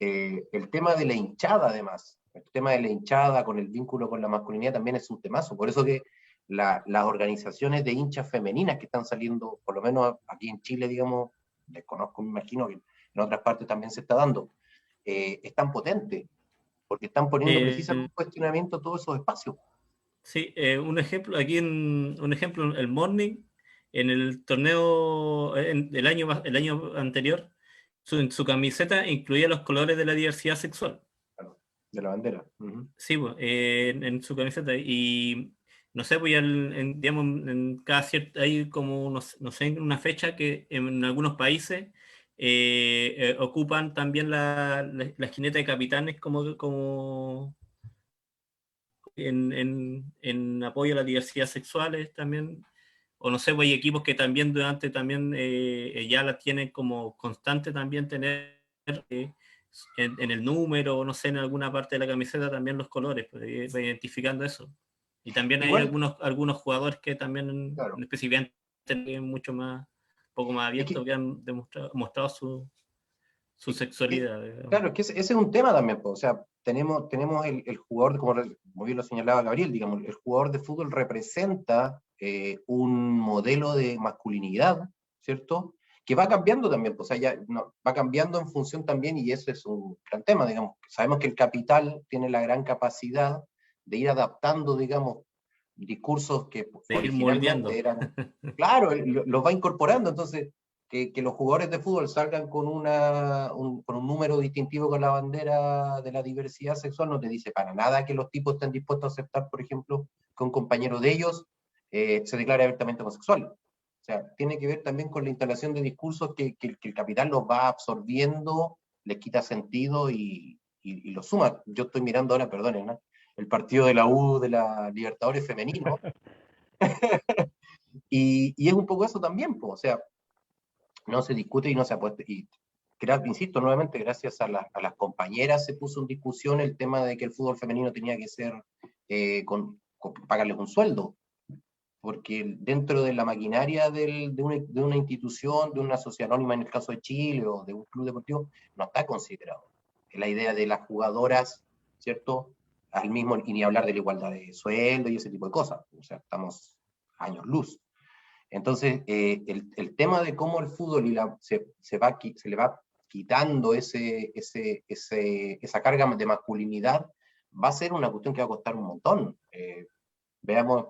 El tema de la hinchada, además, el tema de la hinchada con el vínculo con la masculinidad también es un temazo. Por eso que las organizaciones de hinchas femeninas que están saliendo, por lo menos aquí en Chile, digamos, desconozco, me imagino que en otras partes también se está dando, es tan potente, porque están poniendo precisamente en cuestionamiento todos esos espacios. Sí, un ejemplo, el Morning, en el torneo, el año anterior, en su camiseta incluía los colores de la diversidad sexual. Claro, de la bandera. Sí, pues, en su camiseta. Y no sé, pues digamos, en cada cierto, hay como, no sé, en una fecha que en algunos países ocupan también la esquineta de capitanes como en apoyo a la diversidad sexual también. O no sé, pues hay equipos que también ya la tienen como constante también tener en el número, o no sé, en alguna parte de la camiseta también los colores, pues, identificando eso. Y también hay Igual, algunos jugadores que también claro, específicamente mucho más, un poco más abiertos, que han mostrado su sexualidad, digamos. claro, es que ese es un tema también, pues. O sea, tenemos el jugador, como bien lo señalaba Gabriel, digamos, el jugador de fútbol representa un modelo de masculinidad, ¿cierto? Que va cambiando también, pues, o sea, va cambiando en función también, y eso es un gran tema, digamos. Sabemos que el capital tiene la gran capacidad de ir adaptando, digamos, discursos que De ir moldeando. originalmente eran, claro, los va incorporando. Entonces, que los jugadores de fútbol salgan con un número distintivo con la bandera de la diversidad sexual no te dice para nada que los tipos estén dispuestos a aceptar, por ejemplo, que un compañero de ellos se declare abiertamente homosexual. O sea, tiene que ver también con la instalación de discursos que el capital los va absorbiendo, les quita sentido y los suma. Yo estoy mirando ahora, perdonen, ¿no?, el partido de la U de la Libertadores femenino, y es un poco eso también, pues. O sea, no se discute y no se apuesta. Y insisto nuevamente, gracias a las compañeras se puso en discusión el tema de que el fútbol femenino tenía que ser pagarles un sueldo, porque dentro de la maquinaria de una institución, de una sociedad anónima en el caso de Chile, o de un club deportivo, no está considerado. La idea de las jugadoras, ¿cierto? Y ni hablar de la igualdad de sueldo y ese tipo de cosas. O sea, estamos años luz. Entonces, el tema de cómo el fútbol se le va quitando esa carga de masculinidad, va a ser una cuestión que va a costar un montón.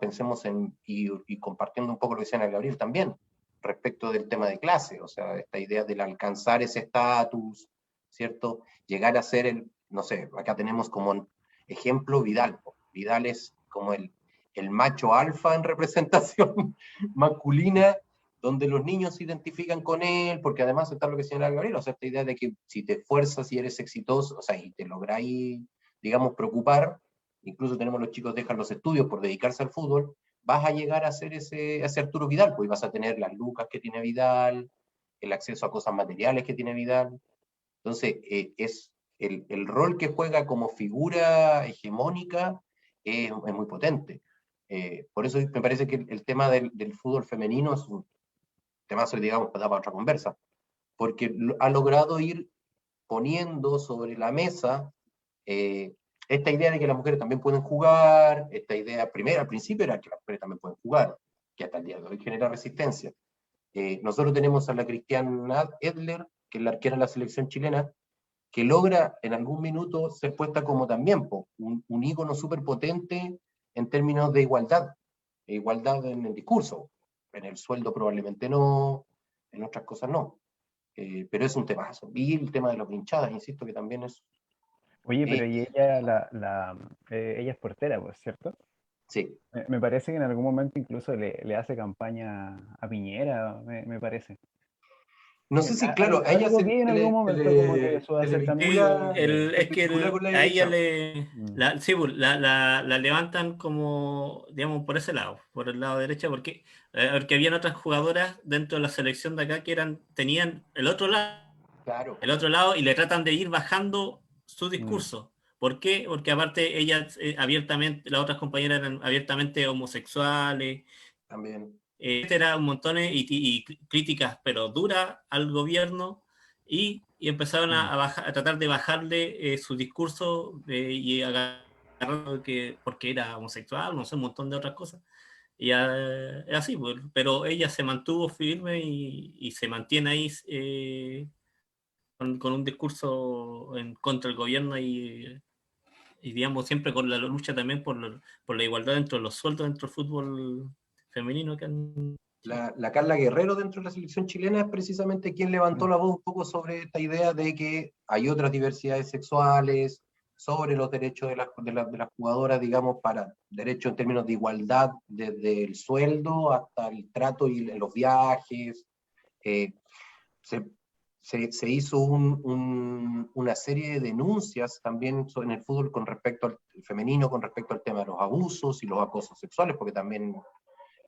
Pensemos y compartiendo un poco lo que decía Ana Gabriel también, respecto del tema de clase, o sea, esta idea del alcanzar ese estatus, ¿cierto? Llegar a ser no sé, acá tenemos como ejemplo Vidal. Vidal es como el macho alfa en representación masculina, donde los niños se identifican con él, porque además está lo que señala Gabriel, o sea, esta idea de que si te esfuerzas y eres exitoso, o sea, y te lográis, digamos, preocupar, incluso tenemos los chicos dejan los estudios por dedicarse al fútbol, vas a llegar a ser ese Arturo Vidal, pues vas a tener las lucas que tiene Vidal, el acceso a cosas materiales que tiene Vidal. Entonces, es el rol que juega como figura hegemónica es muy potente. Por eso me parece que el tema del fútbol femenino es un tema, digamos, para otra conversa, porque ha logrado ir poniendo sobre la mesa esta idea de que las mujeres también pueden jugar, esta idea primero al principio era que las mujeres también pueden jugar, que hasta el día de hoy genera resistencia. Nosotros tenemos a la Cristiana Edler, que es la arquera de la selección chilena, que logra en algún minuto ser puesta como también un ícono súper potente en términos de igualdad, igualdad en el discurso, en el sueldo probablemente no, en otras cosas no, pero es un temazo. Y el tema de las hinchadas, insisto, que también es... Oye, pero y ella, ella es portera, pues, ¿cierto? Sí. Me parece que en algún momento incluso le hace campaña a Piñera, me parece. No sé si, claro, a ella Algo vi en algún momento como que su Sí, acercamiento. es que vincula con la a ella derecha. sí, pues, la levantan como, digamos, por ese lado, por el lado derecha, porque habían otras jugadoras dentro de la selección de acá que tenían Claro. el otro lado y le tratan de ir bajando su Mm. discurso. ¿Por qué? Porque aparte ellas abiertamente, las otras compañeras eran abiertamente homosexuales, También. etcétera, un montón y críticas, pero duras al gobierno, y empezaron a tratar de bajarle su discurso y agarrarlo porque era homosexual, no sé, un montón de otras cosas. Y es así, pues, pero ella se mantuvo firme y se mantiene ahí con un discurso en contra del gobierno y digamos siempre con la lucha también por la igualdad dentro de los sueldos dentro del fútbol femenino que han... La Carla Guerrero dentro de la selección chilena es precisamente quien levantó la voz un poco sobre esta idea de que hay otras diversidades sexuales, sobre los derechos de las jugadoras, digamos, para derechos en términos de igualdad, desde el sueldo hasta el trato y los viajes. Eh, se, se hizo una serie de denuncias también en el fútbol con respecto al femenino, con respecto al tema de los abusos y los acosos sexuales, porque también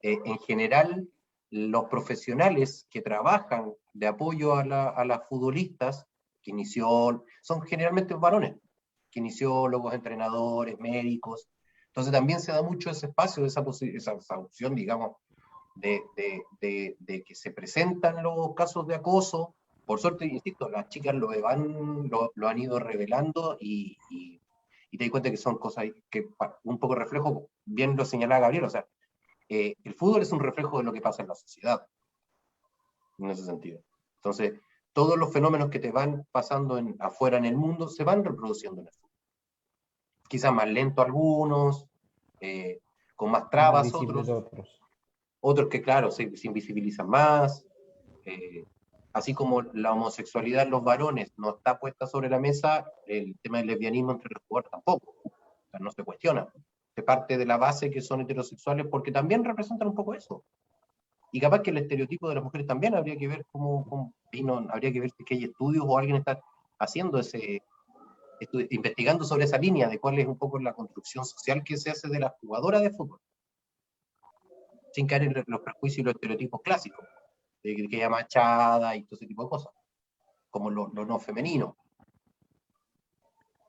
en general los profesionales que trabajan de apoyo a las futbolistas, son generalmente varones, kinesiólogos, entrenadores, médicos. Entonces también se da mucho ese espacio, esa opción, digamos, de que se presentan los casos de acoso. Por suerte, insisto, las chicas lo han ido revelando y te das cuenta que son cosas que un poco reflejo, bien lo señalaba Gabriel, o sea, el fútbol es un reflejo de lo que pasa en la sociedad, en ese sentido. Entonces, todos los fenómenos que te van pasando afuera en el mundo se van reproduciendo en el fútbol. Quizás más lento algunos, con más trabas otros que, claro, se invisibilizan más. Así como la homosexualidad en los varones no está puesta sobre la mesa, el tema del lesbianismo entre los jugadores tampoco. O sea, no se cuestiona. Se parte de la base que son heterosexuales porque también representan un poco eso. Y capaz que el estereotipo de las mujeres también habría que ver habría que ver si hay estudios o alguien está haciendo investigando sobre esa línea de cuál es un poco la construcción social que se hace de las jugadoras de fútbol, sin caer en los prejuicios y los estereotipos clásicos, de que haya machada y todo ese tipo de cosas, como lo no femenino.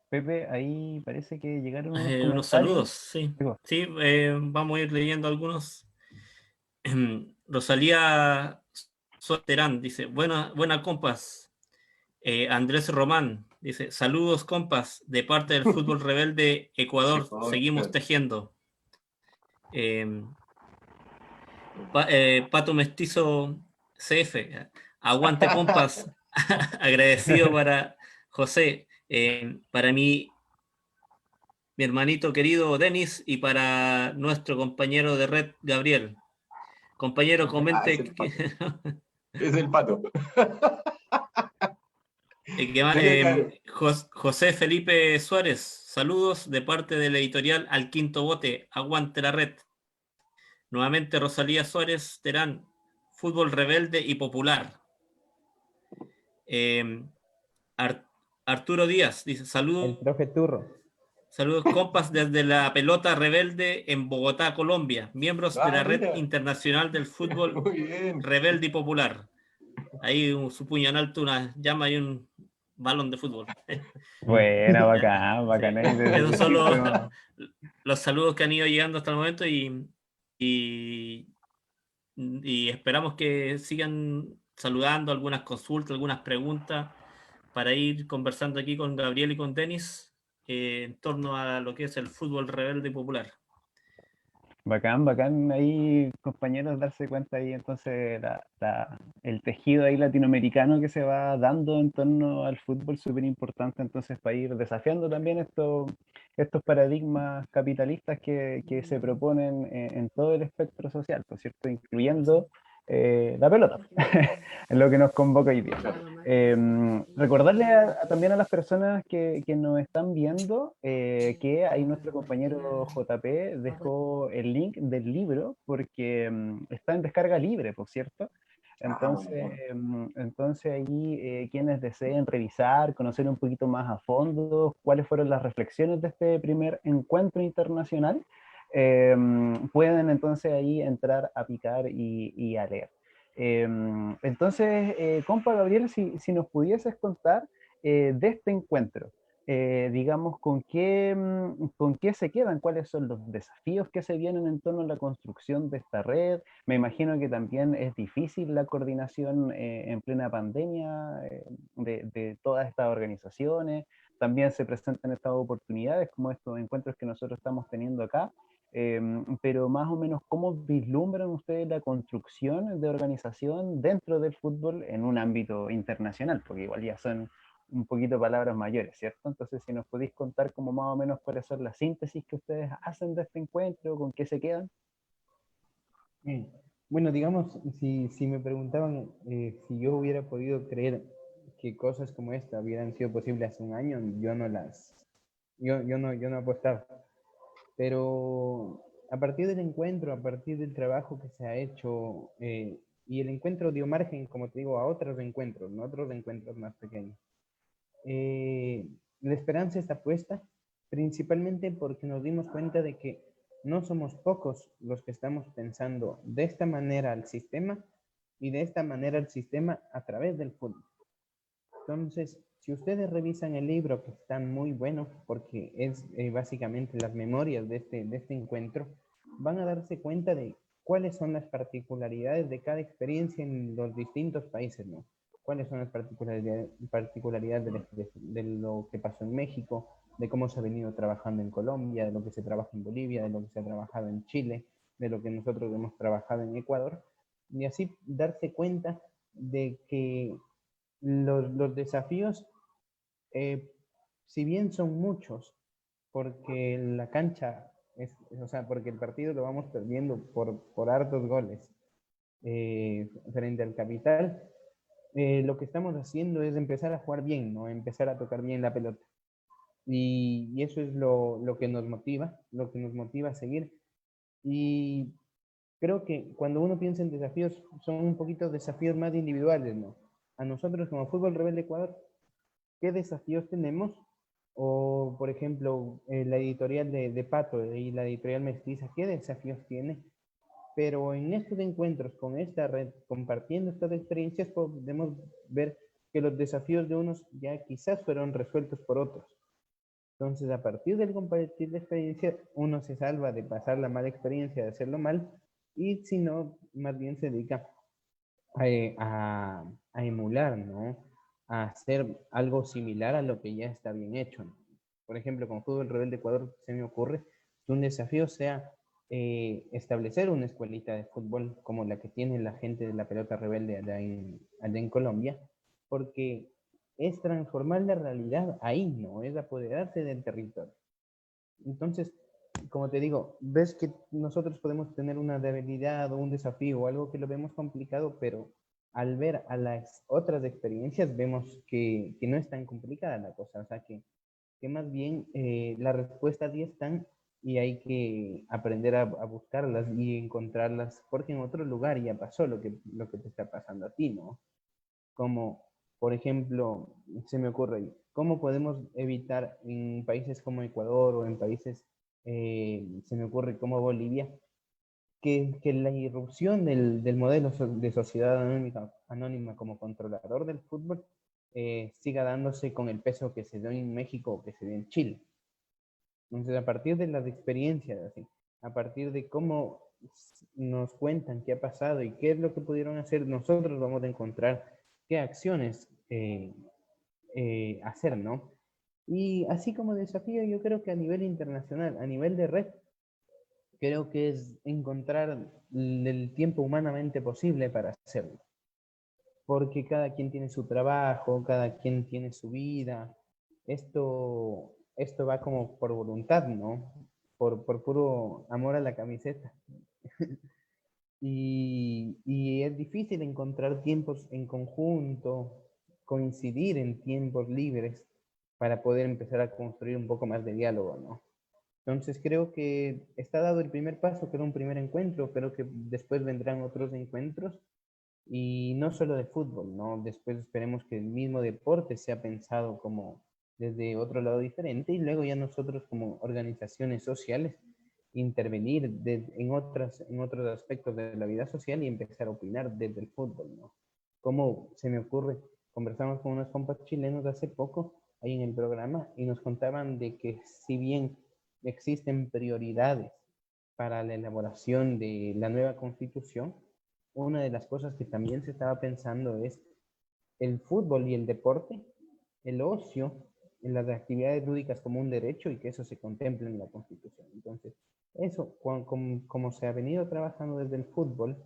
Pepe, ahí parece que llegaron unos Unos comentarios. saludos, sí. Digo, Sí, vamos a ir leyendo algunos. Rosalía Terán dice, buena compas. Andrés Román dice, saludos compas, de parte del Fútbol Rebelde Ecuador, seguimos tejiendo. Pato Mestizo CF, aguante compas, agradecido para José, para mi hermanito querido Denis y para nuestro compañero de red Gabriel. Compañero, comente. Es el pato. José Felipe Suárez, saludos de parte de la editorial Al Quinto Bote, aguante la red. Nuevamente Rosalía Suárez Terán, fútbol rebelde y popular. Arturo Díaz dice, saludos. El profe Turro. Saludos compas desde la pelota rebelde en Bogotá, Colombia, miembros de la Red Internacional del Fútbol Rebelde y Popular. Ahí su puño en alto, una llama y un balón de fútbol. Buena, bacán, bacán. Sí. Esos son los saludos que han ido llegando hasta el momento y esperamos que sigan saludando, algunas consultas, algunas preguntas para ir conversando aquí con Gabriel y con Denis en torno a lo que es el fútbol rebelde y popular. Bacán, bacán ahí, compañeros, darse cuenta ahí entonces el tejido ahí latinoamericano que se va dando en torno al fútbol, súper importante entonces para ir desafiando también estos paradigmas capitalistas que se proponen en todo el espectro social, por cierto, incluyendo la pelota, en lo que nos convoca hoy día. Recordarle también a las personas que nos están viendo que ahí nuestro compañero JP dejó el link del libro porque está en descarga libre, por cierto. Entonces, entonces ahí quienes deseen revisar, conocer un poquito más a fondo cuáles fueron las reflexiones de este primer encuentro internacional, pueden entonces ahí entrar a picar y a leer. Entonces, compa Gabriel, si nos pudieses contar de este encuentro, digamos, con qué se quedan, cuáles son los desafíos que se vienen en torno a la construcción de esta red. Me imagino que también es difícil la coordinación en plena pandemia de todas estas organizaciones. También se presentan estas oportunidades como estos encuentros que nosotros estamos teniendo acá. Pero más o menos, ¿cómo vislumbran ustedes la construcción de organización dentro del fútbol en un ámbito internacional? Porque igual ya son un poquito palabras mayores, ¿cierto? Entonces, si nos podéis contar como más o menos cuáles son las síntesis que ustedes hacen de este encuentro, con qué se quedan. Mm. Bueno, digamos, si me preguntaban si yo hubiera podido creer que cosas como esta hubieran sido posibles hace un año, yo no apostaba. Pero a partir del encuentro, a partir del trabajo que se ha hecho, y el encuentro dio margen, como te digo, a otros encuentros, ¿no? Otros encuentros más pequeños. La esperanza está puesta, principalmente porque nos dimos cuenta de que no somos pocos los que estamos pensando de esta manera al sistema y de esta manera al sistema a través del fútbol. Entonces, si ustedes revisan el libro, que está muy bueno, porque es básicamente las memorias de este encuentro, van a darse cuenta de cuáles son las particularidades de cada experiencia en los distintos países, ¿no? Cuáles son las particularidades de lo que pasó en México, de cómo se ha venido trabajando en Colombia, de lo que se trabaja en Bolivia, de lo que se ha trabajado en Chile, de lo que nosotros hemos trabajado en Ecuador, y así darse cuenta de que los desafíos, eh, si bien son muchos, porque la cancha, o sea, porque el partido lo vamos perdiendo por hartos goles frente al Capital, lo que estamos haciendo es empezar a jugar bien, ¿no? Empezar a tocar bien la pelota. Y eso es lo que nos motiva, lo que nos motiva a seguir. Y creo que cuando uno piensa en desafíos, son un poquito desafíos más individuales, ¿no? A nosotros como Fútbol Rebelde Ecuador, ¿qué desafíos tenemos? O, por ejemplo, la editorial de Pato y la editorial Mestiza, ¿qué desafíos tiene? Pero en estos encuentros con esta red, compartiendo estas experiencias, podemos ver que los desafíos de unos ya quizás fueron resueltos por otros. Entonces, a partir del compartir la experiencia, uno se salva de pasar la mala experiencia, de hacerlo mal, y si no, más bien se dedica a emular, ¿no? A hacer algo similar a lo que ya está bien hecho, ¿no? Por ejemplo, con Fútbol Rebelde Ecuador se me ocurre que un desafío sea establecer una escuelita de fútbol como la que tiene la gente de la pelota rebelde allá en Colombia, porque es transformar la realidad ahí, ¿no? Es apoderarse del territorio. Entonces, como te digo, ves que nosotros podemos tener una debilidad o un desafío o algo que lo vemos complicado, pero al ver a las otras experiencias vemos que no es tan complicada la cosa, o sea que más bien las respuestas ya están y hay que aprender a buscarlas y encontrarlas, porque en otro lugar ya pasó lo que te está pasando a ti, ¿no? Como, por ejemplo, se me ocurre, ¿cómo podemos evitar en países como Ecuador o en países, se me ocurre como Bolivia, que la irrupción del modelo de sociedad anónima como controlador del fútbol siga dándose con el peso que se dio en México o que se dio en Chile? Entonces, a partir de las experiencias, así, a partir de cómo nos cuentan qué ha pasado y qué es lo que pudieron hacer, nosotros vamos a encontrar qué acciones hacer, ¿no? Y así como desafío, yo creo que a nivel internacional, a nivel de red, creo que es encontrar el tiempo humanamente posible para hacerlo. Porque cada quien tiene su trabajo, cada quien tiene su vida. Esto va como por voluntad, ¿no? Por puro amor a la camiseta. Y es difícil encontrar tiempos en conjunto, coincidir en tiempos libres para poder empezar a construir un poco más de diálogo, ¿no? Entonces creo que está dado el primer paso, que era un primer encuentro, creo que después vendrán otros encuentros y no solo de fútbol, ¿no? Después esperemos que el mismo deporte sea pensado como desde otro lado diferente y luego ya nosotros como organizaciones sociales intervenir en otros aspectos de la vida social y empezar a opinar desde el fútbol, ¿no? Como se me ocurre, conversamos con unos compas chilenos hace poco ahí en el programa y nos contaban de que si bien existen prioridades para la elaboración de la nueva constitución, una de las cosas que también se estaba pensando es el fútbol y el deporte, el ocio, en las actividades lúdicas como un derecho y que eso se contemple en la Constitución. Entonces, eso, como se ha venido trabajando desde el fútbol,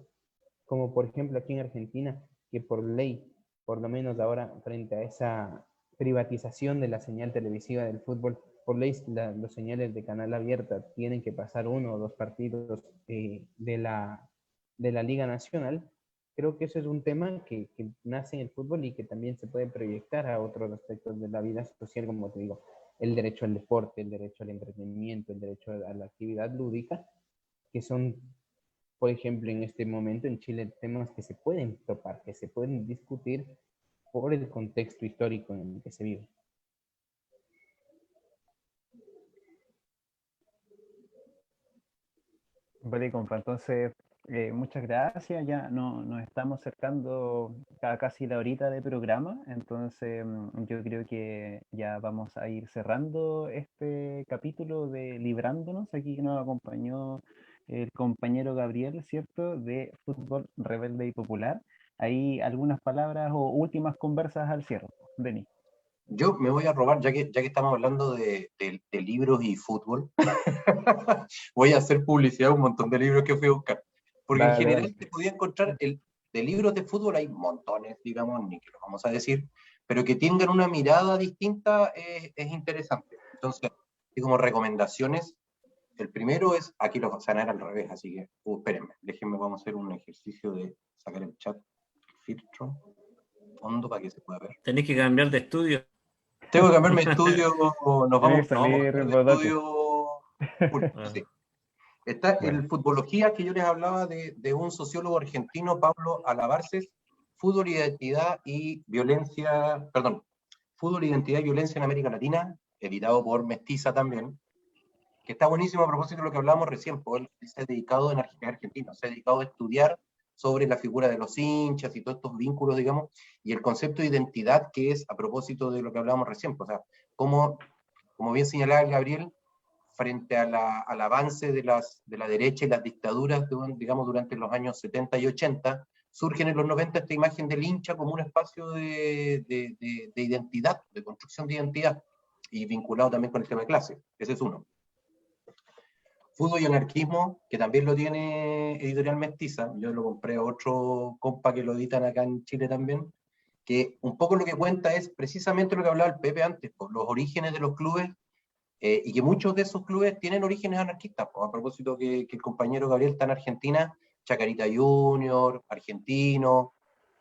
como por ejemplo aquí en Argentina, que por ley, por lo menos ahora frente a esa privatización de la señal televisiva del fútbol, por ley los señales de canal abierta tienen que pasar 1 o 2 partidos de la Liga Nacional. Creo que eso es un tema que nace en el fútbol y que también se puede proyectar a otros aspectos de la vida social, como te digo, el derecho al deporte, el derecho al entretenimiento, el derecho a la actividad lúdica, que son, por ejemplo, en este momento en Chile, temas que se pueden topar, que se pueden discutir por el contexto histórico en el que se vive. Vale, compa, entonces, muchas gracias. Ya nos estamos acercando a casi la horita de programa, entonces yo creo que ya vamos a ir cerrando este capítulo de Librándonos. Aquí nos acompañó el compañero Gabriel, ¿cierto? De Fútbol Rebelde y Popular. Ahí algunas palabras o últimas conversas al cierre. Denis. Yo me voy a robar, ya que estamos hablando de libros y fútbol, voy a hacer publicidad a un montón de libros que fui a buscar. Porque en Dale, general dale. te podía encontrar, de libros de fútbol hay montones, digamos, ni que los vamos a decir, pero que tengan una mirada distinta es interesante. Entonces, y como recomendaciones, el primero es, aquí lo van a ver al revés, así que, espérenme, déjenme, vamos a hacer un ejercicio de sacar el chat, filtro, fondo para que se pueda ver. Tenéis que cambiar de estudio. Tengo que cambiarme de estudio, nos Tiene vamos que a salir cambiar de bodoque. estudio. Sí. Está Bueno. el Futbología, que yo les hablaba de un sociólogo argentino, Pablo Alabarces, Fútbol, Identidad y Violencia, perdón, Fútbol, Identidad y Violencia en América Latina, editado por Mestiza también, que está buenísimo a propósito de lo que hablábamos recién, porque él se ha dedicado en Argentina, se ha dedicado a estudiar sobre la figura de los hinchas y todos estos vínculos, digamos, y el concepto de identidad, que es a propósito de lo que hablábamos recién, o sea, como bien señalaba Gabriel, frente al avance de la derecha y las dictaduras, digamos, durante los años 70 y 80, surgen en los 90 esta imagen del hincha como un espacio de identidad, de construcción de identidad, y vinculado también con el tema de clase. Ese es uno. Fútbol y Anarquismo, que también lo tiene Editorial Mestiza, yo lo compré a otro compa que lo editan acá en Chile también, que un poco lo que cuenta es precisamente lo que hablaba el Pepe antes, por los orígenes de los clubes, y que muchos de esos clubes tienen orígenes anarquistas. Pues, a propósito que el compañero Gabriel está en Argentina, Chacarita Junior, Argentino,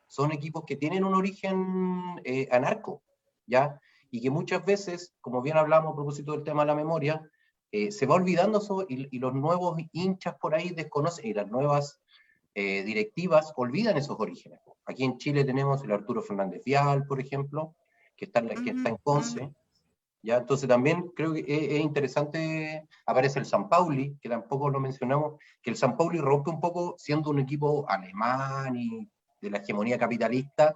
son equipos que tienen un origen anarco, ¿ya? Y que muchas veces, como bien hablamos a propósito del tema de la memoria, se va olvidando eso y los nuevos hinchas por ahí desconocen, y las nuevas directivas olvidan esos orígenes. Aquí en Chile tenemos el Arturo Fernández Vial, por ejemplo, que está en Conce, ¿ya? Entonces también creo que es interesante, aparece el San Pauli, que tampoco lo mencionamos, que el San Pauli rompe un poco, siendo un equipo alemán y de la hegemonía capitalista,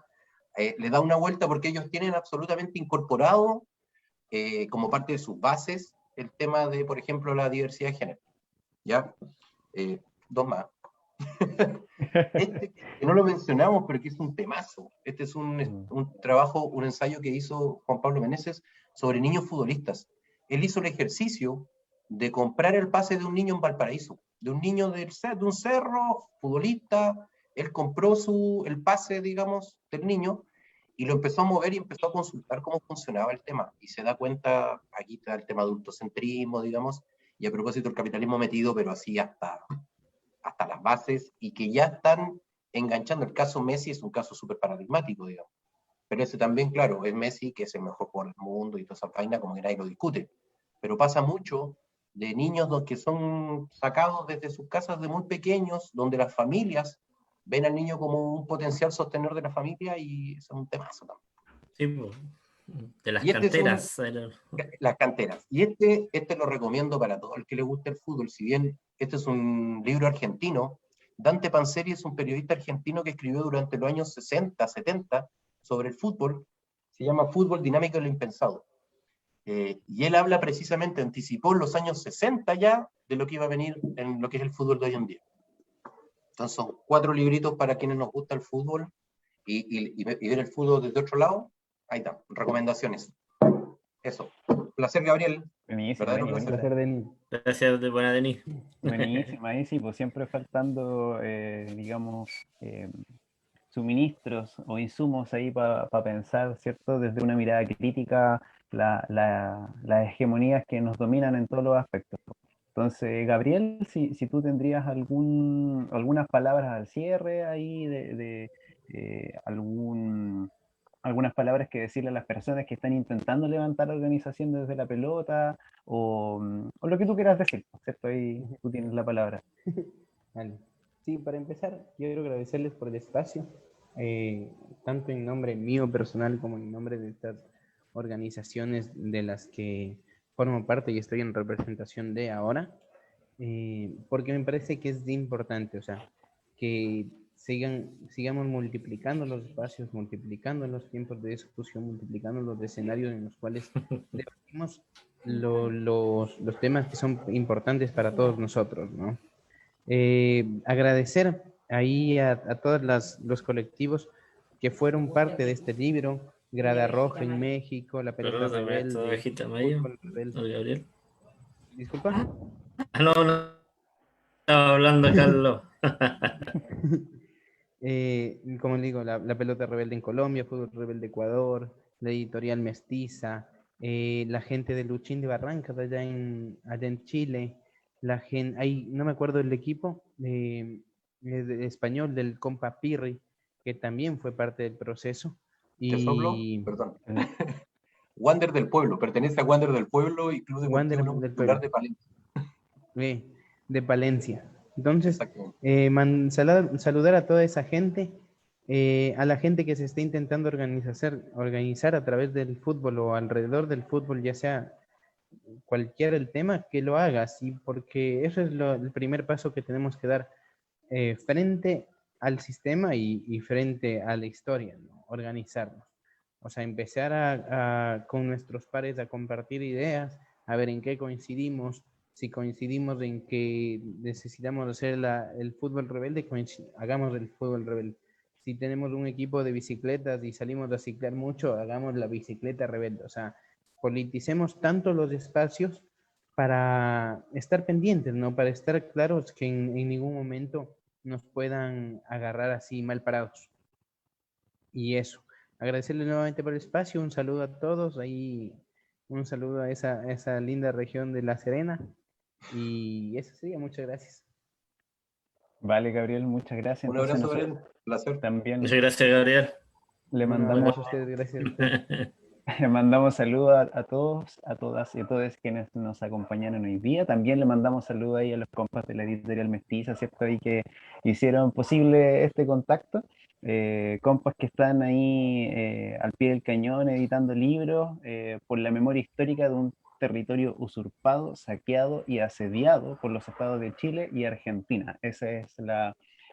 le da una vuelta porque ellos tienen absolutamente incorporado como parte de sus bases el tema de, por ejemplo, la diversidad de género. ¿Ya? Dos más. Este, que no lo mencionamos, pero que es un temazo. Este es un trabajo, un ensayo que hizo Juan Pablo Meneses sobre niños futbolistas. Él hizo el ejercicio de comprar el pase de un niño en Valparaíso. de un niño de un cerro, futbolista. Él compró el pase, digamos, del niño y lo empezó a mover y empezó a consultar cómo funcionaba el tema. Y se da cuenta, aquí está el tema adultocentrismo, digamos, y a propósito el capitalismo metido, pero así hasta las bases, y que ya están enganchando. El caso Messi es un caso súper paradigmático, digamos. Pero ese también, claro, es Messi, que es el mejor jugador del mundo y toda esa vaina, como que nadie lo discute. Pero pasa mucho de niños que son sacados desde sus casas de muy pequeños, donde las familias ven al niño como un potencial sostener de la familia, y eso es un temazo también. Sí, pues, de las Y canteras. las canteras. Y este lo recomiendo para todo el que le guste el fútbol. Si bien este es un libro argentino, Dante Panzeri es un periodista argentino que escribió durante los años 60, 70 sobre el fútbol. Se llama Fútbol Dinámico de lo Impensado. Y él habla precisamente, anticipó en los años 60 ya de lo que iba a venir en lo que es el fútbol de hoy en día. Entonces son 4 libritos para quienes nos gusta el fútbol y ver el fútbol desde otro lado. Ahí está, recomendaciones. Eso. Placer, Gabriel. Buenísimo, Verdadero Un buenísimo. placer, Denis. Gracias, de buena Denis. Buenísimo, ahí sí, pues siempre faltando, digamos, suministros o insumos ahí para pensar, ¿cierto? Desde una mirada crítica, las hegemonías que nos dominan en todos los aspectos. Entonces, Gabriel, si tú tendrías algunas palabras al cierre ahí algunas palabras que decirle a las personas que están intentando levantar la organización desde la pelota, o lo que tú quieras decir, ¿cierto? Ahí tú tienes la palabra. Vale. Sí, para empezar, yo quiero agradecerles por el espacio, tanto en nombre mío personal como en nombre de estas organizaciones de las que formo parte y estoy en representación de ahora, porque me parece que es importante, o sea, que sigamos multiplicando los espacios, multiplicando los tiempos de discusión, multiplicando los escenarios en los cuales debatimos los temas que son importantes para todos nosotros, ¿no? Agradecer ahí a todos los colectivos que fueron parte de este libro, Grada Roja en México, La Pelota Rebelde, Fútbol Rebelde. Gabriel. Disculpa. No, estaba hablando, Carlos. Como le digo, la Pelota Rebelde en Colombia, Fútbol Rebelde Ecuador, la Editorial Mestiza, la gente de Luchín de Barrancas allá en Chile, la gente, ahí no me acuerdo del equipo español del compa Pirri, que también fue parte del proceso. Y perdón. Wander del Pueblo, pertenece a Wander del Pueblo y Club Deportivo Popular de Palencia. De Palencia. Entonces, saludar a toda esa gente, a la gente que se está intentando organizar a través del fútbol o alrededor del fútbol, ya sea cualquier el tema, que lo haga, ¿sí? Porque eso es el primer paso que tenemos que dar frente al sistema y frente a la historia, ¿no? Organizarnos. O sea, empezar con nuestros pares a compartir ideas, a ver en qué coincidimos. Si coincidimos en que necesitamos hacer el fútbol rebelde, hagamos el fútbol rebelde. Si tenemos un equipo de bicicletas y salimos a ciclar mucho, hagamos la bicicleta rebelde. O sea, politicemos tanto los espacios para estar pendientes, ¿no? Para estar claros que en ningún momento nos puedan agarrar así mal parados. Y eso. Agradecerles nuevamente por el espacio. Un saludo a todos. Ahí un saludo a esa linda región de La Serena. Y eso sería. Muchas gracias. Vale, Gabriel, muchas gracias. Un abrazo, Gabriel. Placer. También Muchas gracias, Gabriel. le Un mandamos, abrazo a ustedes. Gracias a ustedes. le mandamos saludos a todos, a todas y a todos quienes nos acompañaron hoy día. También le mandamos saludos ahí a los compas de la Editorial Mestiza, ¿cierto? Ahí que hicieron posible este contacto. Compas que están ahí al pie del cañón editando libros por la memoria histórica de un territorio usurpado, saqueado y asediado por los estados de Chile y Argentina. Esa es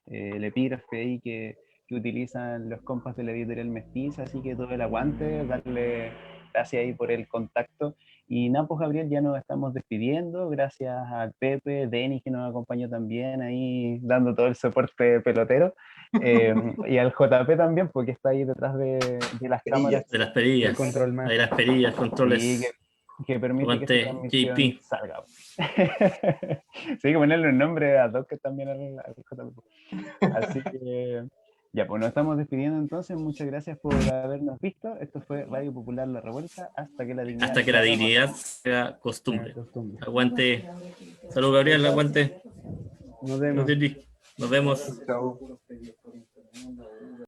el epígrafe ahí que utilizan los compas de la Editorial Mestiza, así que todo el aguante, darle gracias ahí por el contacto. Y nada, pues Gabriel, ya nos estamos despidiendo, gracias al Pepe, Denis que nos acompañó también ahí dando todo el soporte pelotero, y al JP también, porque está ahí detrás de las cámaras. De las perillas. Control más. De las perillas, controles. Sí, que permite Aguante, que esta transmisión JP. salga. Sí, hay que ponerle un nombre a Doc que también al JP. Así que, ya, pues nos estamos despidiendo entonces. Muchas gracias por habernos visto. Esto fue Radio Popular La Revuelta. Hasta que la dignidad Hasta que la sea vemos. dignidad sea costumbre. Costumbre. Aguante. Salud, Gabriel, aguante. Nos vemos. Nos vemos. Chao.